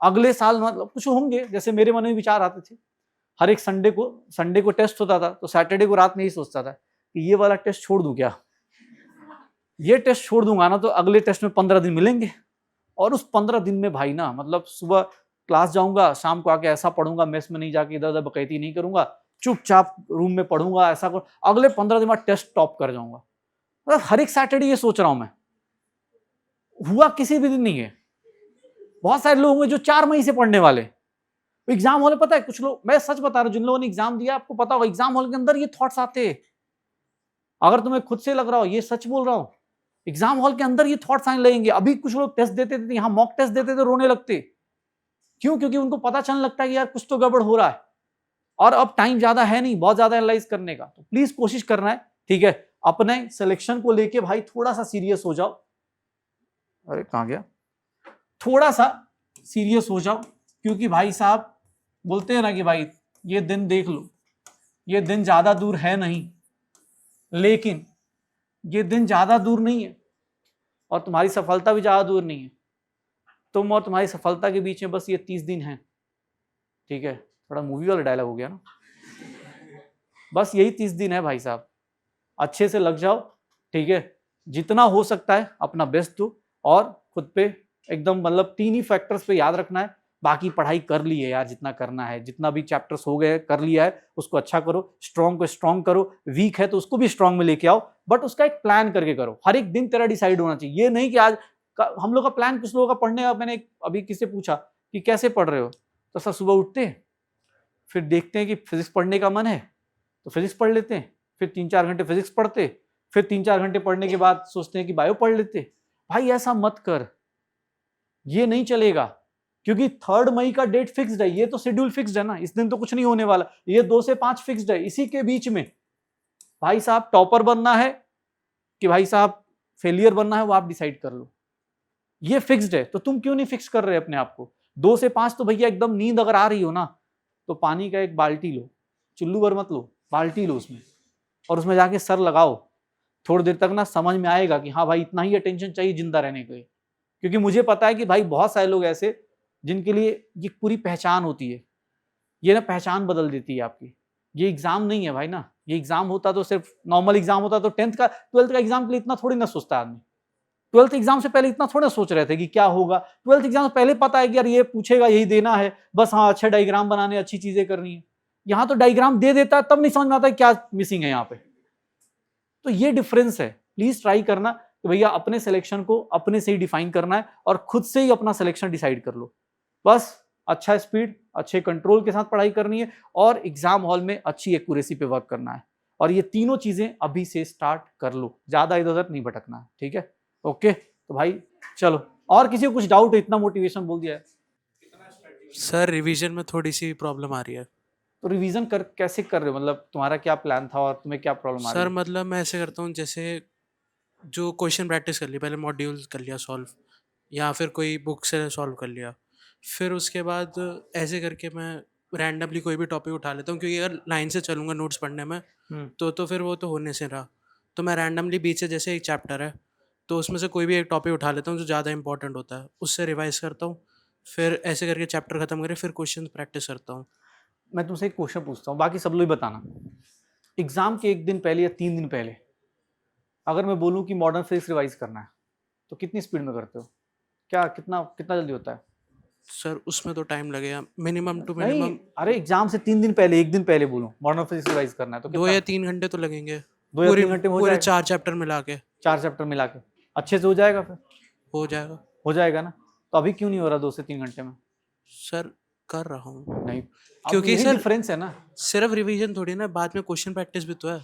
अगले साल, मतलब कुछ होंगे, जैसे मेरे मन में विचार आते थे। हर एक संडे को टेस्ट होता था, तो सैटरडे को रात में ही सोचता था कि ये वाला टेस्ट छोड़ दूं क्या, ये टेस्ट छोड़ दूंगा ना तो अगले टेस्ट में 15 दिन मिलेंगे, और उस 15 दिन में भाई ना, मतलब सुबह क्लास जाऊंगा, शाम को आके ऐसा पढ़ूंगा, मेस में नहीं जाके इधर उधर बकैती नहीं करूंगा, चुपचाप रूम में पढ़ूंगा, ऐसा कर अगले 15 दिन बाद टेस्ट टॉप कर जाऊंगा। मतलब हर एक सैटरडे ये सोच रहा हूं मैं, हुआ किसी भी दिन नहीं है। बहुत सारे लोग होंगे जो 4 महीने से पढ़ने वाले, एग्जाम हॉल में, पता है कुछ लोग, मैं सच बता रहा हूं, जिन लोगों ने एग्जाम दिया आपको पता होगा, एग्जाम हॉल के अंदर ये थॉट्स आते हैं। अगर तुम्हें खुद से लग रहा हो ये सच बोल रहा हूं, एग्जाम हॉल के अंदर ये थॉट्स आने लगेंगे। अभी कुछ लोग टेस्ट देते थे, यहाँ मॉक टेस्ट देते थे, रोने लगते। क्यों? क्योंकि उनको पता चलने लगता है कि यार कुछ तो गड़बड़ हो रहा है, और अब टाइम ज्यादा है नहीं बहुत ज्यादा एनालाइज करने का। तो प्लीज कोशिश करना है, ठीक है, अपने सिलेक्शन को लेके भाई थोड़ा सा सीरियस हो जाओ। अरे कहां गया, थोड़ा सा सीरियस हो जाओ, क्योंकि भाई साहब बोलते हैं ना कि भाई ये दिन देख लो, ये दिन ज्यादा दूर है नहीं, लेकिन ये दिन ज्यादा दूर नहीं है, और तुम्हारी सफलता भी ज्यादा दूर नहीं है। तुम और तुम्हारी सफलता के बीच में बस ये 30 दिन है, ठीक है, थोड़ा मूवी वाला डायलॉग हो गया ना, बस यही 30 दिन है भाई साहब, अच्छे से लग जाओ, ठीक है, जितना हो सकता है अपना बेस्ट दो, और खुद पे एकदम, मतलब 3 ही फैक्टर्स पे याद रखना है। बाकी पढ़ाई कर ली है यार, जितना करना है, जितना भी चैप्टर्स हो गए कर लिया है, उसको अच्छा करो, स्ट्रॉन्ग को स्ट्रॉन्ग करो, वीक है तो उसको भी स्ट्रॉन्ग में लेके आओ, बट उसका एक प्लान करके करो। हर एक दिन तेरा डिसाइड होना चाहिए, ये नहीं कि आज हम लोग का प्लान, कुछ लोगों का पढ़ने का, मैंने अभी किसी से पूछा कि कैसे पढ़ रहे हो, तो सर सुबह उठते हैं, फिर देखते हैं कि फिजिक्स पढ़ने का मन है तो फिजिक्स पढ़ लेते हैं, फिर 3-4 घंटे फिजिक्स पढ़ते, फिर 3-4 घंटे पढ़ने के बाद सोचते हैं कि बायो पढ़ लेते। भाई ऐसा मत कर, ये नहीं चलेगा, क्योंकि 3 मई का डेट फिक्स्ड है, ये तो शेड्यूल फिक्स्ड है ना, इस दिन तो कुछ नहीं होने वाला, ये 2 से 5 फिक्स्ड है, इसी के बीच में भाई साहब टॉपर बनना है कि भाई साहब फेलियर बनना है, वो आप डिसाइड कर लो, ये फिक्स्ड है। तो तुम क्यों नहीं फिक्स कर रहे अपने आप को? 2 से 5 तो भैया एकदम नींद अगर आ रही हो ना, तो पानी का एक बाल्टी लो, चुल्लू भर मत लो, बाल्टी लो उसमें, और उसमें जाके सर लगाओ, थोड़ी देर तक ना समझ में आएगा कि हाँ भाई इतना ही अटेंशन चाहिए जिंदा रहने के लिए। क्योंकि मुझे पता है कि भाई बहुत सारे लोग ऐसे जिनके लिए ये पूरी पहचान होती है, ये ना पहचान बदल देती है आपकी। ये एग्जाम नहीं है भाई ना, ये एग्जाम होता तो सिर्फ नॉर्मल एग्जाम होता तो 12th का एग्जाम के लिए इतना थोड़ी ना सोचता आदमी। 12th एग्जाम से पहले इतना थोड़ा सोच रहे थे कि क्या होगा, 12th एग्जाम से पहले पता है कि यार ये पूछेगा यही देना है, बस हाँ अच्छे डायग्राम बनाने, अच्छी चीजें करनी है। यहाँ तो डायग्राम दे देता है तब नहीं समझ में आता है क्या मिसिंग है यहाँ पे। तो ये डिफरेंस है, प्लीज ट्राई करना कि भैया अपने सिलेक्शन को अपने से ही डिफाइन करना है, और खुद से ही अपना सिलेक्शन डिसाइड कर लो। बस अच्छा स्पीड, अच्छे कंट्रोल के साथ पढ़ाई करनी है, और एग्जाम हॉल में अच्छी एक्यूरेसी पे वर्क करना है, और ये तीनों चीजें अभी से स्टार्ट कर लो, ज्यादा इधर उधर नहीं भटकना है, ठीक है। ओके तो भाई चलो, और किसी को कुछ डाउट है? इतना मोटिवेशन बोल दिया है।
सर रिवीजन में थोड़ी सी प्रॉब्लम आ रही है।
तो रिवीजन कैसे कर रहे हो, मतलब तुम्हारा क्या प्लान था और तुम्हें क्या प्रॉब्लम आ रही है?
सर मतलब मैं ऐसे करता हूँ, जैसे जो क्वेश्चन प्रैक्टिस कर ली, पहले मॉड्यूल कर लिया सॉल्व, या फिर कोई बुक से सॉल्व कर लिया, फिर उसके बाद ऐसे करके मैं रैंडमली कोई भी टॉपिक उठा लेता हूँ, क्योंकि अगर लाइन से चलूँगा नोट्स पढ़ने में तो फिर वो तो होने से रहा। तो मैं रैंडमली बीच से, जैसे एक चैप्टर है तो उसमें से कोई भी एक टॉपिक उठा लेता हूँ जो ज़्यादा इंपॉर्टेंट होता है, उससे रिवाइज करता हूँ, फिर ऐसे करके चैप्टर खत्म करके फिर क्वेश्चन प्रैक्टिस करता हूँ।
मैं तुमसे एक क्वेश्चन पूछता हूँ, बाकी सब लोग बताना। एग्जाम के 1 दिन पहले या 3 दिन पहले अगर मैं बोलूँ कि मॉडर्न फिजिक्स रिवाइज करना है, तो कितनी स्पीड में करते हो? क्या कितना जल्दी होता है?
सर उसमें तो टाइम लगेगा, मिनिमम टू
नहीं,
मिनिमम
अरे एग्जाम से 3 दिन पहले, 1 दिन पहले बोलो मॉडर्न फिजिक्स रिवाइज करना है तो
2 या 3 घंटे तो लगेंगे।
2 या 3 घंटे में हो
पूरे
जाएगा?
4 चैप्टर मिला के
4 चैप्टर मिला के अच्छे से हो जाएगा? फिर
हो जाएगा
ना? तो अभी क्यों नहीं हो रहा 2 से 3 घंटे में?
सर। कर रहा हूँ
नहीं,
क्योंकि
यही
सर
डिफरेंस है ना,
सिर्फ रिवीजन थोड़ी ना, बाद में क्वेश्चन प्रैक्टिस भी तो है।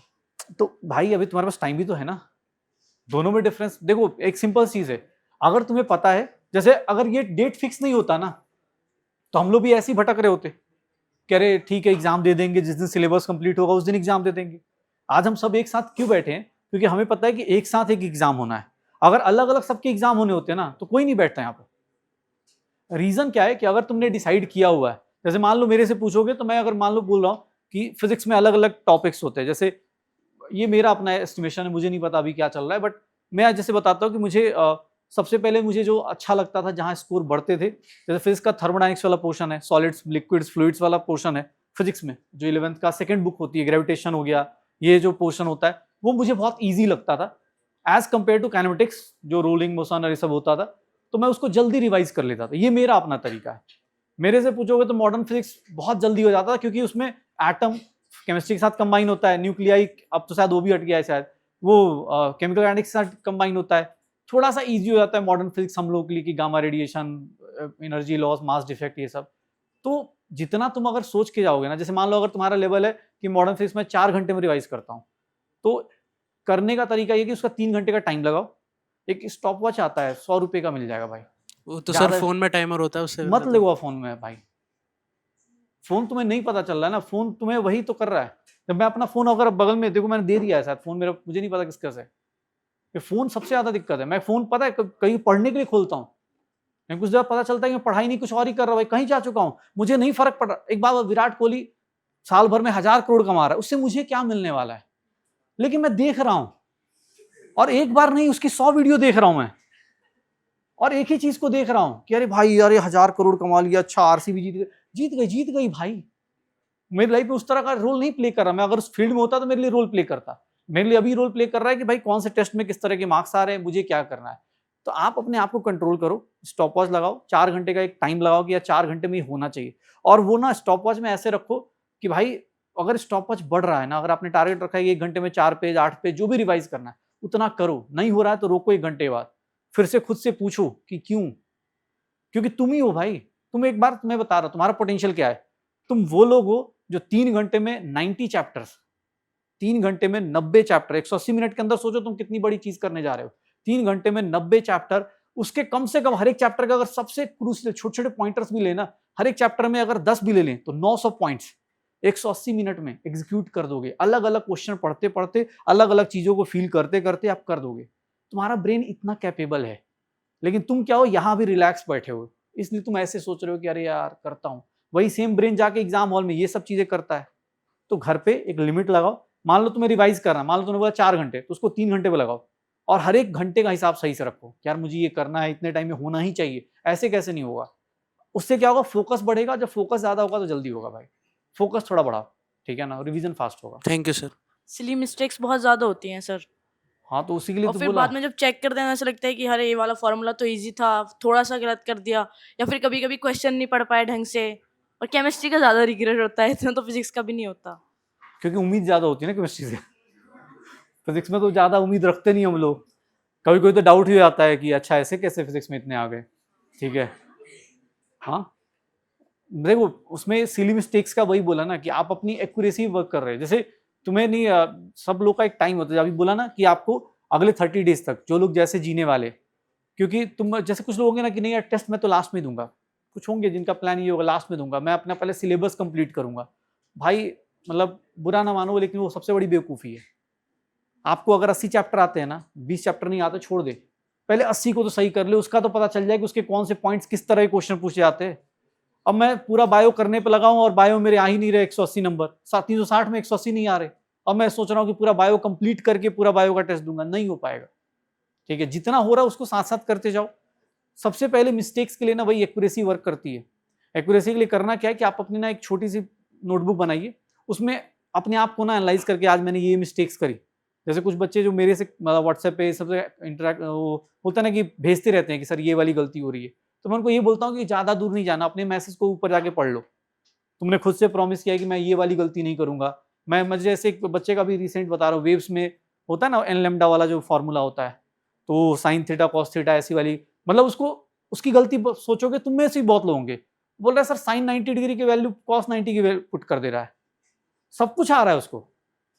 तो भाई अभी तुम्हारे पास टाइम भी तो है ना, दोनों में डिफरेंस देखो। एक सिंपल चीज है, अगर तुम्हें पता है, जैसे अगर ये डेट फिक्स नहीं होता ना तो हम लोग भी ऐसे ही भटक रहे होते, कह रहे ठीक है एग्जाम दे देंगे, जिस दिन सिलेबस कंप्लीट होगा उस दिन एग्जाम दे देंगे। आज हम सब एक साथ क्यों बैठे हैं? क्योंकि हमें पता है कि एक साथ एक एग्जाम होना है। अगर अलग अलग सबके एग्जाम होने होते ना तो कोई नहीं बैठता यहाँ पे। रीजन क्या है कि अगर तुमने डिसाइड किया हुआ है, जैसे मान लो मेरे से पूछोगे तो मैं अगर मान लो बोल रहा हूँ कि फिजिक्स में अलग अलग टॉपिक्स होते हैं, जैसे ये मेरा अपना एस्टिमेशन है, मुझे नहीं पता अभी क्या चल रहा है, बट मैं आज जैसे बताता हूँ कि मुझे सबसे पहले मुझे जो अच्छा लगता था जहाँ स्कोर बढ़ते थे, जैसे फिजिक्स का थर्मोडायनेमिक्स वाला पोर्शन है, सॉलिड्स लिक्विड्स फ्लूइड्स वाला पोर्शन है फिजिक्स में, जो 11th का सेकंड बुक होती है, ग्रेविटेशन हो गया, ये जो पोर्शन होता है वो मुझे बहुत ईजी लगता था एज कम्पेयर टू काइनेमेटिक्स, जो रोलिंग मोशन और ये सब होता था, तो मैं उसको जल्दी रिवाइज कर लेता था। ये मेरा अपना तरीका है। मेरे से पूछोगे तो मॉडर्न फिजिक्स बहुत जल्दी हो जाता था, क्योंकि उसमें एटम केमिस्ट्री के साथ कंबाइन होता है, न्यूक्लियाई अब तो शायद वो भी हट गया है शायद, वो केमिकल काइनेटिक्स के साथ कंबाइन होता है, थोड़ा सा इजी हो जाता है मॉडर्न फिजिक्स हम लोग के लिए, कि gamma radiation, energy loss, mass defect, ये सब। तो जितना तुम अगर सोच के जाओगे ना, जैसे मान लो अगर तुम्हारा लेवल है कि मॉडर्न फिजिक्स में 4 घंटे में रिवाइज करता हूँ, तो करने का तरीका ये कि उसका 3 घंटे का टाइम लगाओ। एक स्टॉप वॉच आता है 100 रुपए का, मिल जाएगा भाई।
वो तो
ज़्यादा
सर फोन में टाइमर होता है, उससे
मत लगवा फोन में भाई, फोन तुम्हें नहीं पता चल रहा है ना, फोन तुम्हें वही तो कर रहा है। जब मैं अपना फोन अगर बगल में देखो, मैंने दे दिया है शायद फोन मेरा, मुझे नहीं पता किसका से, ये फोन सबसे ज्यादा दिक्कत है। मैं फोन पता है कहीं पढ़ने के लिए खोलता हूँ, कुछ देर पता चलता है कि मैं पढ़ाई नहीं कुछ और ही कर रहा हूँ, कहीं जा चुका हूँ, मुझे नहीं फर्क पड़ रहा। एक बार विराट कोहली साल भर में 1000 करोड़ कमा रहा है, उससे मुझे क्या मिलने वाला है, लेकिन मैं देख रहा हूं, और एक बार नहीं उसकी 100 वीडियो देख रहा हूं मैं, और एक ही चीज को देख रहा हूं कि अरे भाई यार 1000 करोड़ कमा लिया, अच्छा आरसीबी जीत गई भाई। मेरी लाइफ में उस तरह का रोल नहीं प्ले कर रहा। मैं अगर उस फील्ड में होता तो मेरे लिए रोल प्ले करता। मेरे लिए अभी रोल प्ले कर रहा है कि भाई कौन से टेस्ट में किस तरह के मार्क्स आ रहे हैं, मुझे क्या करना है। तो आप अपने आप को कंट्रोल करो, स्टॉप वॉच लगाओ, 4 घंटे का एक टाइम लगाओ कि यार 4 घंटे में होना चाहिए। और वो ना स्टॉप वॉच में ऐसे रखो कि भाई अगर स्टॉप वॉच बढ़ रहा है ना, अगर आपने टारगेट रखा है 1 घंटे में 4 पेज 8 पेज जो भी रिवाइज करना है उतना करो, नहीं हो रहा है तो रोको 1 घंटे बाद, फिर से खुद से पूछो कि क्यों, क्योंकि तुम ही हो भाई। तुम एक बार तुम्हें बता रहा तुम्हारा पोटेंशियल क्या है। तुम वो लोग हो जो 3 घंटे में 90 चैप्टर्स, 3 घंटे में 90 चैप्टर, 180 मिनट के अंदर सोचो तुम कितनी बड़ी चीज करने जा रहे हो। 3 घंटे में 90 चैप्टर, उसके कम से कम हर एक चैप्टर का अगर सबसे क्रूशियल छोटे छोटे पॉइंटर्स भी लेना, हर एक चैप्टर में अगर 10 भी ले लें तो 900 पॉइंट्स 180 मिनट में एग्जीक्यूट कर दोगे। अलग अलग क्वेश्चन पढ़ते पढ़ते, अलग अलग चीजों को फील करते करते आप कर दोगे। तुम्हारा ब्रेन इतना कैपेबल है, लेकिन तुम क्या हो, यहां भी रिलैक्स बैठे हो, इसलिए तुम ऐसे सोच रहे हो कि अरे यार करता हूं। वही सेम ब्रेन जाके एग्जाम हॉल में ये सब चीजें करता है। तो घर पे एक लिमिट लगाओ। मान लो तुम्हें रिवाइज करना है, मान लो तुमने बोला 4 घंटे, तो उसको 3 घंटे पे लगाओ, और हर एक घंटे का हिसाब सही से रखो। यार मुझे ये करना है, इतने टाइम में होना ही चाहिए, ऐसे कैसे नहीं होगा। उससे क्या होगा, फोकस बढ़ेगा। जब फोकस ज्यादा होगा तो जल्दी होगा भाई। फोकस थोड़ा बढ़ाओ, ठीक है ना, रिवीजन फास्ट होगा।
Thank you sir.
Silly mistakes बहुत ज़्यादा होती हैं सर,
हाँ तो उसी के लिए
और
तो
फिर
बोला।
बाद में जब चेक करते हैं ऐसा लगता है कि अरे ये वाला फॉर्मूला तो इजी था, थोड़ा सा गलत कर दिया, या फिर कभी कभी क्वेश्चन नहीं पढ़ पाए ढंग से। और केमिस्ट्री का ज़्यादा रिग्रेट होता है, इतना तो फिजिक्स का भी नहीं होता।
क्योंकि उम्मीद ज्यादा होती है ना केमिस्ट्री से। फिजिक्स में तो ज्यादा उम्मीद रखते नहीं हम लोग। कभी कोई तो डाउट ही आता है कि अच्छा ऐसे कैसे फिजिक्स में इतने आ गए, ठीक है। हाँ देखो उसमें सिली मिस्टेक्स का वही बोला ना कि आप अपनी एक्यूरेसी वर्क कर रहे हैं। जैसे तुम्हें नहीं सब लोग का एक टाइम होता है, अभी बोला ना कि आपको अगले 30 डेज तक जो लोग जैसे जीने वाले, क्योंकि तुम जैसे कुछ लोग होंगे ना कि नहीं यार टेस्ट मैं तो लास्ट में दूंगा, कुछ होंगे जिनका प्लान ये होगा लास्ट में दूंगा, मैं अपना पहले सिलेबस कंप्लीट करूंगा। भाई मतलब बुरा ना मानो, लेकिन वो सबसे बड़ी बेवकूफ़ी है। आपको अगर 80 चैप्टर आते हैं ना, 20 चैप्टर नहीं आते छोड़ दे, पहले 80 को तो सही कर ले, उसका तो पता चल जाए कि उसके कौन से पॉइंट्स किस तरह के क्वेश्चन पूछे जाते हैं। अब मैं पूरा बायो करने पे लगाऊं और बायो मेरे आ ही नहीं रहे 180 नंबर, 360 में 180 नहीं आ रहे। अब मैं सोच रहा हूँ कि पूरा बायो कंप्लीट करके पूरा बायो का टेस्ट दूंगा, नहीं हो पाएगा। ठीक है, जितना हो रहा है उसको साथ साथ करते जाओ। सबसे पहले मिस्टेक्स के लिए ना वही एक्यूरेसी वर्क करती है। एक्यूरेसी के लिए करना क्या है कि आप अपनी ना एक छोटी सी नोटबुक बनाइए, उसमें अपने आप को ना एनालाइज करके आज मैंने ये मिस्टेक्स करी। जैसे कुछ बच्चे जो मेरे से व्हाट्सएप पे सबसे इंटरेक्ट होता है ना कि भेजते रहते हैं कि सर ये वाली गलती हो रही है, तो मैं उनको ये बोलता हूँ कि ज़्यादा दूर नहीं जाना, अपने मैसेज को ऊपर जाके पढ़ लो। तुमने खुद से प्रॉमिस किया कि मैं ये वाली गलती नहीं करूंगा। मैं मुझे जैसे एक बच्चे का भी रिसेंट बता रहा हूँ, वेव्स में होता है ना एन लैम्डा वाला जो फॉर्मूला होता है, तो साइन थीटा कॉस थीटा ऐसी वाली, मतलब उसको उसकी गलती सोचोगे तुम में से ही बहुत लोग होंगे, बोल रहा है सर साइन 90 डिग्री की वैल्यू कॉस 90 की पुट कर दे रहा है, सब कुछ आ रहा है उसको,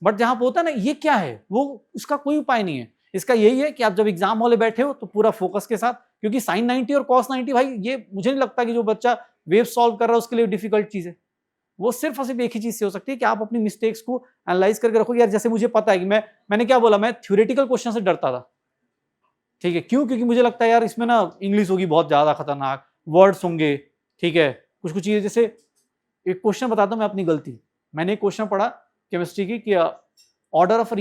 बट जहां पे होता है ना ये क्या है, वो उसका कोई उपाय नहीं है। इसका यही है कि आप जब एग्जाम हॉल में बैठे हो तो पूरा फोकस के साथ, क्योंकि साइन 90 और कॉस 90 भाई ये मुझे नहीं लगता कि जो बच्चा वेव सॉल्व कर रहा है उसके लिए डिफिकल्ट चीज है। वो सिर्फ और सिर्फ एक ही चीज से हो सकती है कि आप अपनी मिस्टेक्स को एनालाइज करके रखो। यार जैसे मुझे पता है कि मैंने क्या बोला, मैं थ्योरेटिकल क्वेश्चन से डरता था, ठीक है, क्यों? क्योंकि मुझे लगता है यार इसमें ना इंग्लिश होगी बहुत ज्यादा खतरनाक, वर्ड्स होंगे, ठीक है, कुछ कुछ चीजें। जैसे एक क्वेश्चन बताता हूं मैं अपनी गलती। मैंने एक क्वेश्चन पढ़ा केमिस्ट्री की कि order of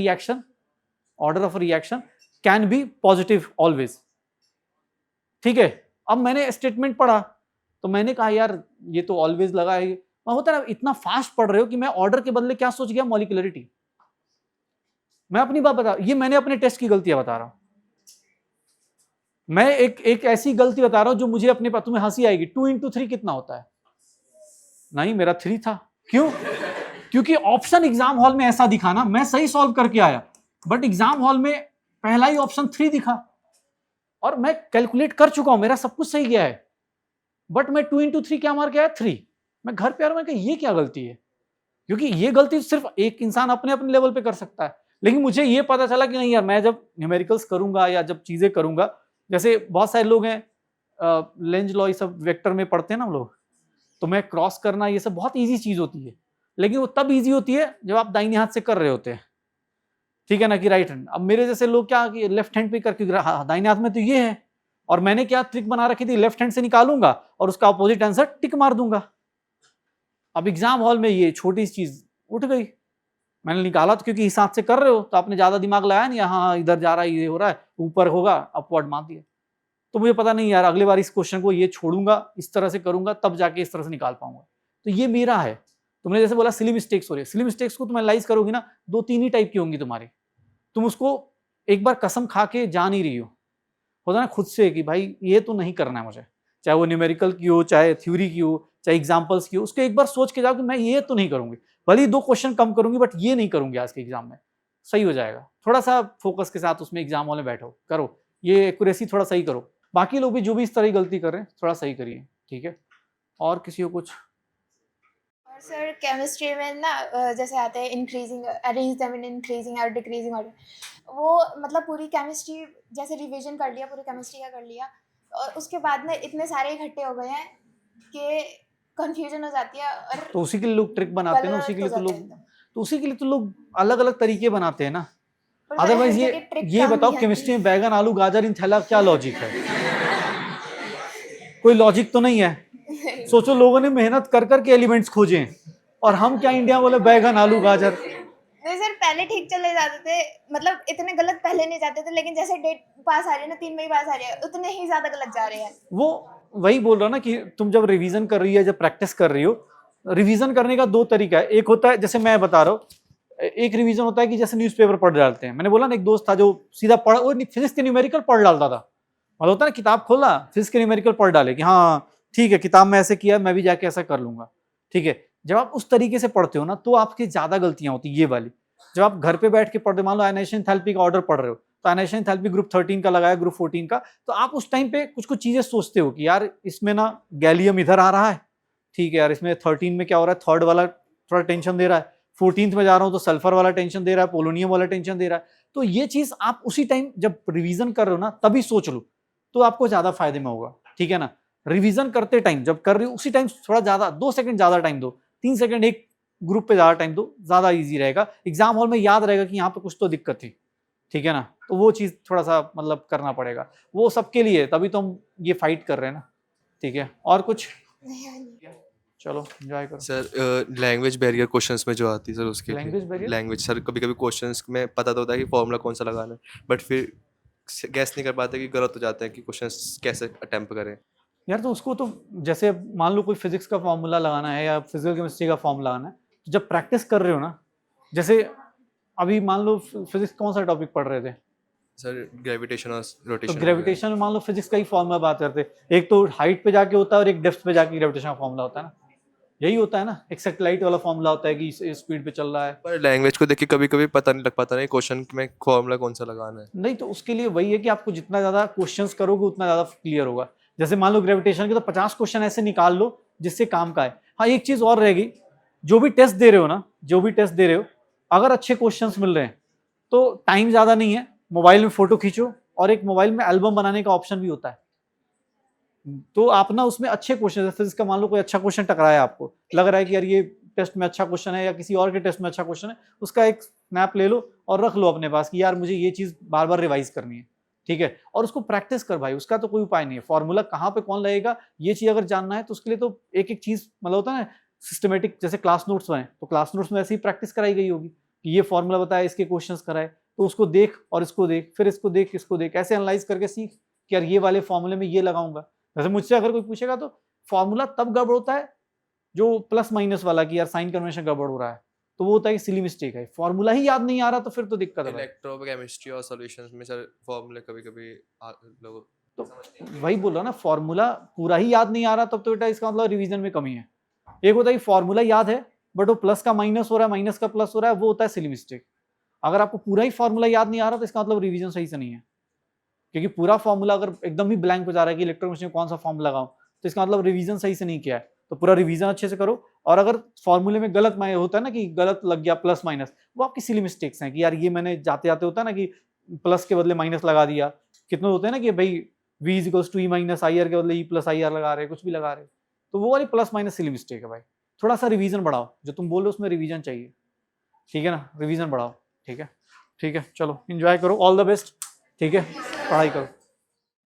reaction can be positive always, ठीक है। अब मैंने स्टेटमेंट पढ़ा तो मैंने कहा यार ये तो ऑलवेज लगा है। होता है ना, इतना फास्ट पढ़ रहे हो कि मैं ऑर्डर के बदले क्या सोच गया, मॉलिक्यूलरिटी। मैं अपनी बात बता, ये मैंने अपने टेस्ट की गलतियां बता रहा हूं। मैं एक ऐसी गलती बता रहा हूं जो मुझे अपने, तुम्हें हंसी आएगी, 2 into 3 कितना होता है? नहीं, मेरा 3 था। क्यों? क्योंकि ऑप्शन एग्जाम हॉल में ऐसा दिखा ना, मैं सही सॉल्व करके आया, बट एग्जाम हॉल में पहला ही ऑप्शन 3 दिखा और मैं कैलकुलेट कर चुका हूं, मेरा सब कुछ सही गया है, बट मैं 2 into 3 क्या मार के आया, 3। मैं घर पे आ रहा हूं, मैं ये क्या गलती है? क्योंकि ये गलती सिर्फ एक इंसान अपने अपने लेवल पे कर सकता है। लेकिन मुझे ये पता चला कि नहीं यार, मैं जब न्यूमेरिकल्स करूंगा या जब चीजें करूंगा, जैसे बहुत सारे लोग हैं लेंज लॉ ये सब वेक्टर में पढ़ते हैं ना हम लोग, तो मैं क्रॉस करना ये सब बहुत इजी चीज होती है, लेकिन वो तब इजी होती है जब आप दाहिने हाथ से कर रहे होते हैं, ठीक है ना, कि राइट हैंड। अब मेरे जैसे लोग क्या कि लेफ्ट हैंड पे करके, दाहिने हाथ में तो ये है, और मैंने क्या ट्रिक बना रखी थी, लेफ्ट हैंड से निकालूंगा और उसका अपोजिट आंसर टिक मार दूंगा। अब एग्जाम हॉल में ये छोटी चीज उठ गई, मैंने निकाला तो क्योंकि हिसाब से कर रहे हो तो आपने ज्यादा दिमाग लगाया नहीं, हाँ इधर जा रहा है, ये हो रहा है, ऊपर होगा, अपवर्ड मार दिया। तो मुझे पता नहीं यार, अगली बार इस क्वेश्चन को ये छोड़ूंगा, इस तरह से करूंगा, तब जाके इस तरह से निकाल पाऊंगा। तो ये मेरा है। तुमने जैसे बोला सिली मिस्टेक्स हो रही है, सिली मिस्टेक्स को तुम एनालाइज करोगी ना, 2-3 ही टाइप की होंगी तुम्हारी। तुम उसको एक बार कसम खा के जा नहीं रही हो, होता ना खुद से कि भाई ये तो नहीं करना है मुझे, चाहे वो न्यूमेरिकल की हो, चाहे थ्योरी की हो, चाहे एग्जाम्पल्स की हो, उसको एक बार सोच के जाओ कि मैं ये तो नहीं करूंगी, भले ही 2 क्वेश्चन कम करूंगी बट ये नहीं करूंगी आज के एग्जाम में, सही हो जाएगा। थोड़ा सा फोकस के साथ उसमें एग्जाम हॉल में बैठो, करो, ये एक्यूरेसी थोड़ा सही करो। बाकी लोग भी जो भी इस तरह की गलती कर रहे हैं थोड़ा सही करिए, ठीक है। और किसी को कुछ?
और सर केमिस्ट्री में ना जैसे आते हैं increasing, arrange them in increasing और डिक्रीजिंग ऑर्डर, वो मतलब पूरी केमिस्ट्री जैसे रिवीजन कर लिया, पूरी केमिस्ट्री का कर लिया, और उसके बाद में इतने सारे इकट्ठे हो गए हैं कि कंफ्यूजन हो जाती है। और
तो उसी के लिए लोग ट्रिक बनाते हैं ना, उसी के लिए तो लोग अलग अलग तरीके बनाते हैं ना। अदरवाइज ये बताओ केमिस्ट्री में बैगन आलू गाजर इन थैला क्या लॉजिक है? कोई लॉजिक तो नहीं है। सोचो लोगों ने मेहनत कर करके एलिमेंट्स खोजे और हम क्या इंडिया बोले बैगन आलू गाजर।
नहीं सर, पहले ठीक चले जाते थे, मतलब इतने गलत पहले नहीं जाते थे, लेकिन जैसे डेट पास आ रही है ना, 3 में ही पास आ रही है, उतने ही ज्यादा गलत जा रहे हैं।
वो वही बोल रहा ना कि तुम जब रिवीजन कर रही है, जब प्रैक्टिस कर रही हो, रिवीजन करने का 2 तरीका है। एक होता है जैसे मैं बता रहा हूँ, एक रिवीजन होता है कि जैसे न्यूज़पेपर पढ़ डालते हैं। मैंने बोला ना एक दोस्त था जो सीधा पढ़, वो फिजिक्स के न्यूमेरिकल पढ़ डालता था, मतलब होता है ना किताब खोला फिजिक्स के न्यूमेरिकल पढ़ डाले कि हाँ ठीक है किताब में ऐसे किया, मैं भी जाके ऐसा कर लूंगा, ठीक है। जब आप उस तरीके से पढ़ते हो ना तो आपकी ज्यादा गलतियां होती ये वाली। जब आप घर पे बैठ के पढ़ते, मान लो आयनाइजेशन एंथैल्पी का ऑर्डर पढ़ रहे हो, तो आयनाइजेशन एंथैल्पी ग्रुप 13 का लगाया, ग्रुप 14 का, तो आप उस टाइम पे कुछ कुछ चीजें सोचते हो कि यार इसमें ना गैलियम इधर आ रहा है, ठीक है यार, इसमें 13 में क्या हो रहा है, थर्ड वाला थोड़ा टेंशन दे रहा है, 14th में जा रहा हूँ तो सल्फर वाला टेंशन दे रहा है, पोलोनियम वाला टेंशन दे रहा है। तो ये चीज आप उसी टाइम जब रिवीजन कर रहे हो ना तभी सोच लो, तो आपको ज्यादा फायदे में होगा, ठीक है ना। रिवीजन करते टाइम जब कर रही हो उसी टाइम थोड़ा ज्यादा 2 सेकंड ज्यादा टाइम दो, 3 सेकंड एक ग्रुप पे ज्यादा टाइम दो, ज्यादा इजी रहेगा। एग्जाम हॉल में याद रहेगा कि यहाँ पे कुछ तो दिक्कत थी, ठीक है ना। तो वो चीज थोड़ा सा मतलब करना पड़ेगा, वो सबके लिए, तभी तो हम ये फाइट कर रहे हैं ना, ठीक है। और कुछ? चलो एंजॉय करो
सर। लैंग्वेज बैरियर क्वेश्चंस में जो आती है सर, उसके
लैंग्वेज बैरियर,
लैंग्वेज सर, कभी कभी क्वेश्चंस में पता तो होता है कि फॉर्मूला कौन सा लगाना है, बट फिर गैस नहीं कर पाते कि गलत हो जाते हैं कि क्वेश्चंस कैसे अटेम्प्ट करें।
यार तो उसको तो जैसे मान लो कोई फिजिक्स का फॉर्मूला लगाना है या फिजिकल केमिस्ट्री का फॉर्मूला लगाना है, तो जब प्रैक्टिस कर रहे हो ना, जैसे अभी मान लो फिजिक्स कौन सा टॉपिक पढ़ रहे थे
सर? ग्रेविटेशन और
तो
रोटेशन।
ग्रेविटेशन में मान लो फिजिक्स का ही फॉर्मूला बात करते, एक तो हाइट पे जाके होता है और एक डेप्थ पे जाके ग्रेविटेशन का फॉर्मूला होता है ना, यही होता है ना। एक सैटेलाइट वाला फॉर्मूला होता है कि इस स्पीड पे चल रहा है।
पर लैंग्वेज को देख के कभी कभी पता नहीं लग पाता नहीं क्वेश्चन में फॉर्मूला कौन सा लगाना है।
नहीं तो उसके लिए वही है कि आपको जितना ज्यादा क्वेश्चंस करोगे उतना ज्यादा क्लियर होगा। जैसे मान लो ग्रेविटेशन के तो 50 क्वेश्चन ऐसे निकाल लो जिससे काम का है। हाँ एक चीज और रहेगी, जो भी टेस्ट दे रहे हो ना, जो भी टेस्ट दे रहे हो, अगर अच्छे क्वेश्चंस मिल रहे हैं तो टाइम ज़्यादा नहीं है, मोबाइल में फ़ोटो खींचो, और एक मोबाइल में एल्बम बनाने का ऑप्शन भी होता है। तो आप ना उसमें अच्छे क्वेश्चन, फिजिक्स का मान लो कोई अच्छा क्वेश्चन टकराया, आपको लग रहा है कि यार ये टेस्ट में अच्छा क्वेश्चन है या किसी और के टेस्ट में अच्छा क्वेश्चन है, उसका एक स्नैप ले लो और रख लो अपने पास कि यार मुझे ये चीज़ बार बार रिवाइज करनी है, ठीक है, और उसको प्रैक्टिस कर भाई, उसका तो कोई उपाय नहीं है। फॉर्मूला कहाँ पे कौन लगेगा ये चीज़ अगर जानना है तो उसके लिए तो एक एक चीज़ मतलब होता है ना सिस्टमेटिक, जैसे क्लास नोट्स बने तो क्लास नोट्स में ऐसी ही प्रैक्टिस कराई गई होगी कि ये फॉर्मूला बताया, इसके क्वेश्चंस कराए, तो उसको देख और इसको देख, फिर इसको देख इसको देख, ऐसे एनालाइज करके सीख कि यार ये वाले फॉर्मूले में ये लगाऊंगा। जैसे मुझसे अगर कोई पूछेगा तो फॉर्मूला तब गड़बड़ होता है जो प्लस माइनस वाला कि यार साइन कन्वेंशन गड़बड़ हो रहा है, तो वो होता है कि सिली मिस्टेक है, फॉर्मूला ही याद नहीं आ रहा तो फिर तो दिक्कत है भाई।
इलेक्ट्रोकेमिस्ट्री और सॉल्यूशंस में सर फॉर्मूले कभी-कभी लोग
तो वही बोल रहा ना, फॉर्मूला पूरा ही याद नहीं आ रहा तब तो बेटा इसका मतलब रिवीजन में कमी है। एक होता है कि फॉर्मूला याद है बट वो प्लस का माइनस हो रहा है, माइनस का प्लस हो रहा है, वो होता है सिली मिस्टेक। अगर आपको पूरा ही फॉर्मूला याद नहीं आ रहा तो इसका मतलब रिवीजन सही से नहीं है, क्योंकि पूरा फॉर्मूला अगर एकदम ही ब्लैंक हो जा रहा है कि इलेक्ट्रोकेमिस्ट्री में कौन सा फॉर्मूला लगाऊं, तो इसका मतलब रिवीजन सही से नहीं किया है। तो पूरा रिवीजन अच्छे से करो, और अगर फॉर्मूले में गलत होता है ना कि गलत लग गया प्लस माइनस, वो आपकी सिली मिस्टेक्स हैं कि यार ये मैंने जाते जाते होता है ना कि प्लस के बदले माइनस लगा दिया, कितने होते हैं ना कि भाई v equals to E minus I R के बदले ई प्लस आई आर लगा रहे, कुछ भी लगा रहे, तो वो वाली प्लस माइनस सिली मिस्टेक है भाई। थोड़ा सा रिवीजन बढ़ाओ, जो तुम बोल रहे हो उसमें रिवीजन चाहिए, ठीक है ना, रिवीजन बढ़ाओ, ठीक है, ठीक है, चलो एंजॉय करो, ऑल द बेस्ट, ठीक है, पढ़ाई करो।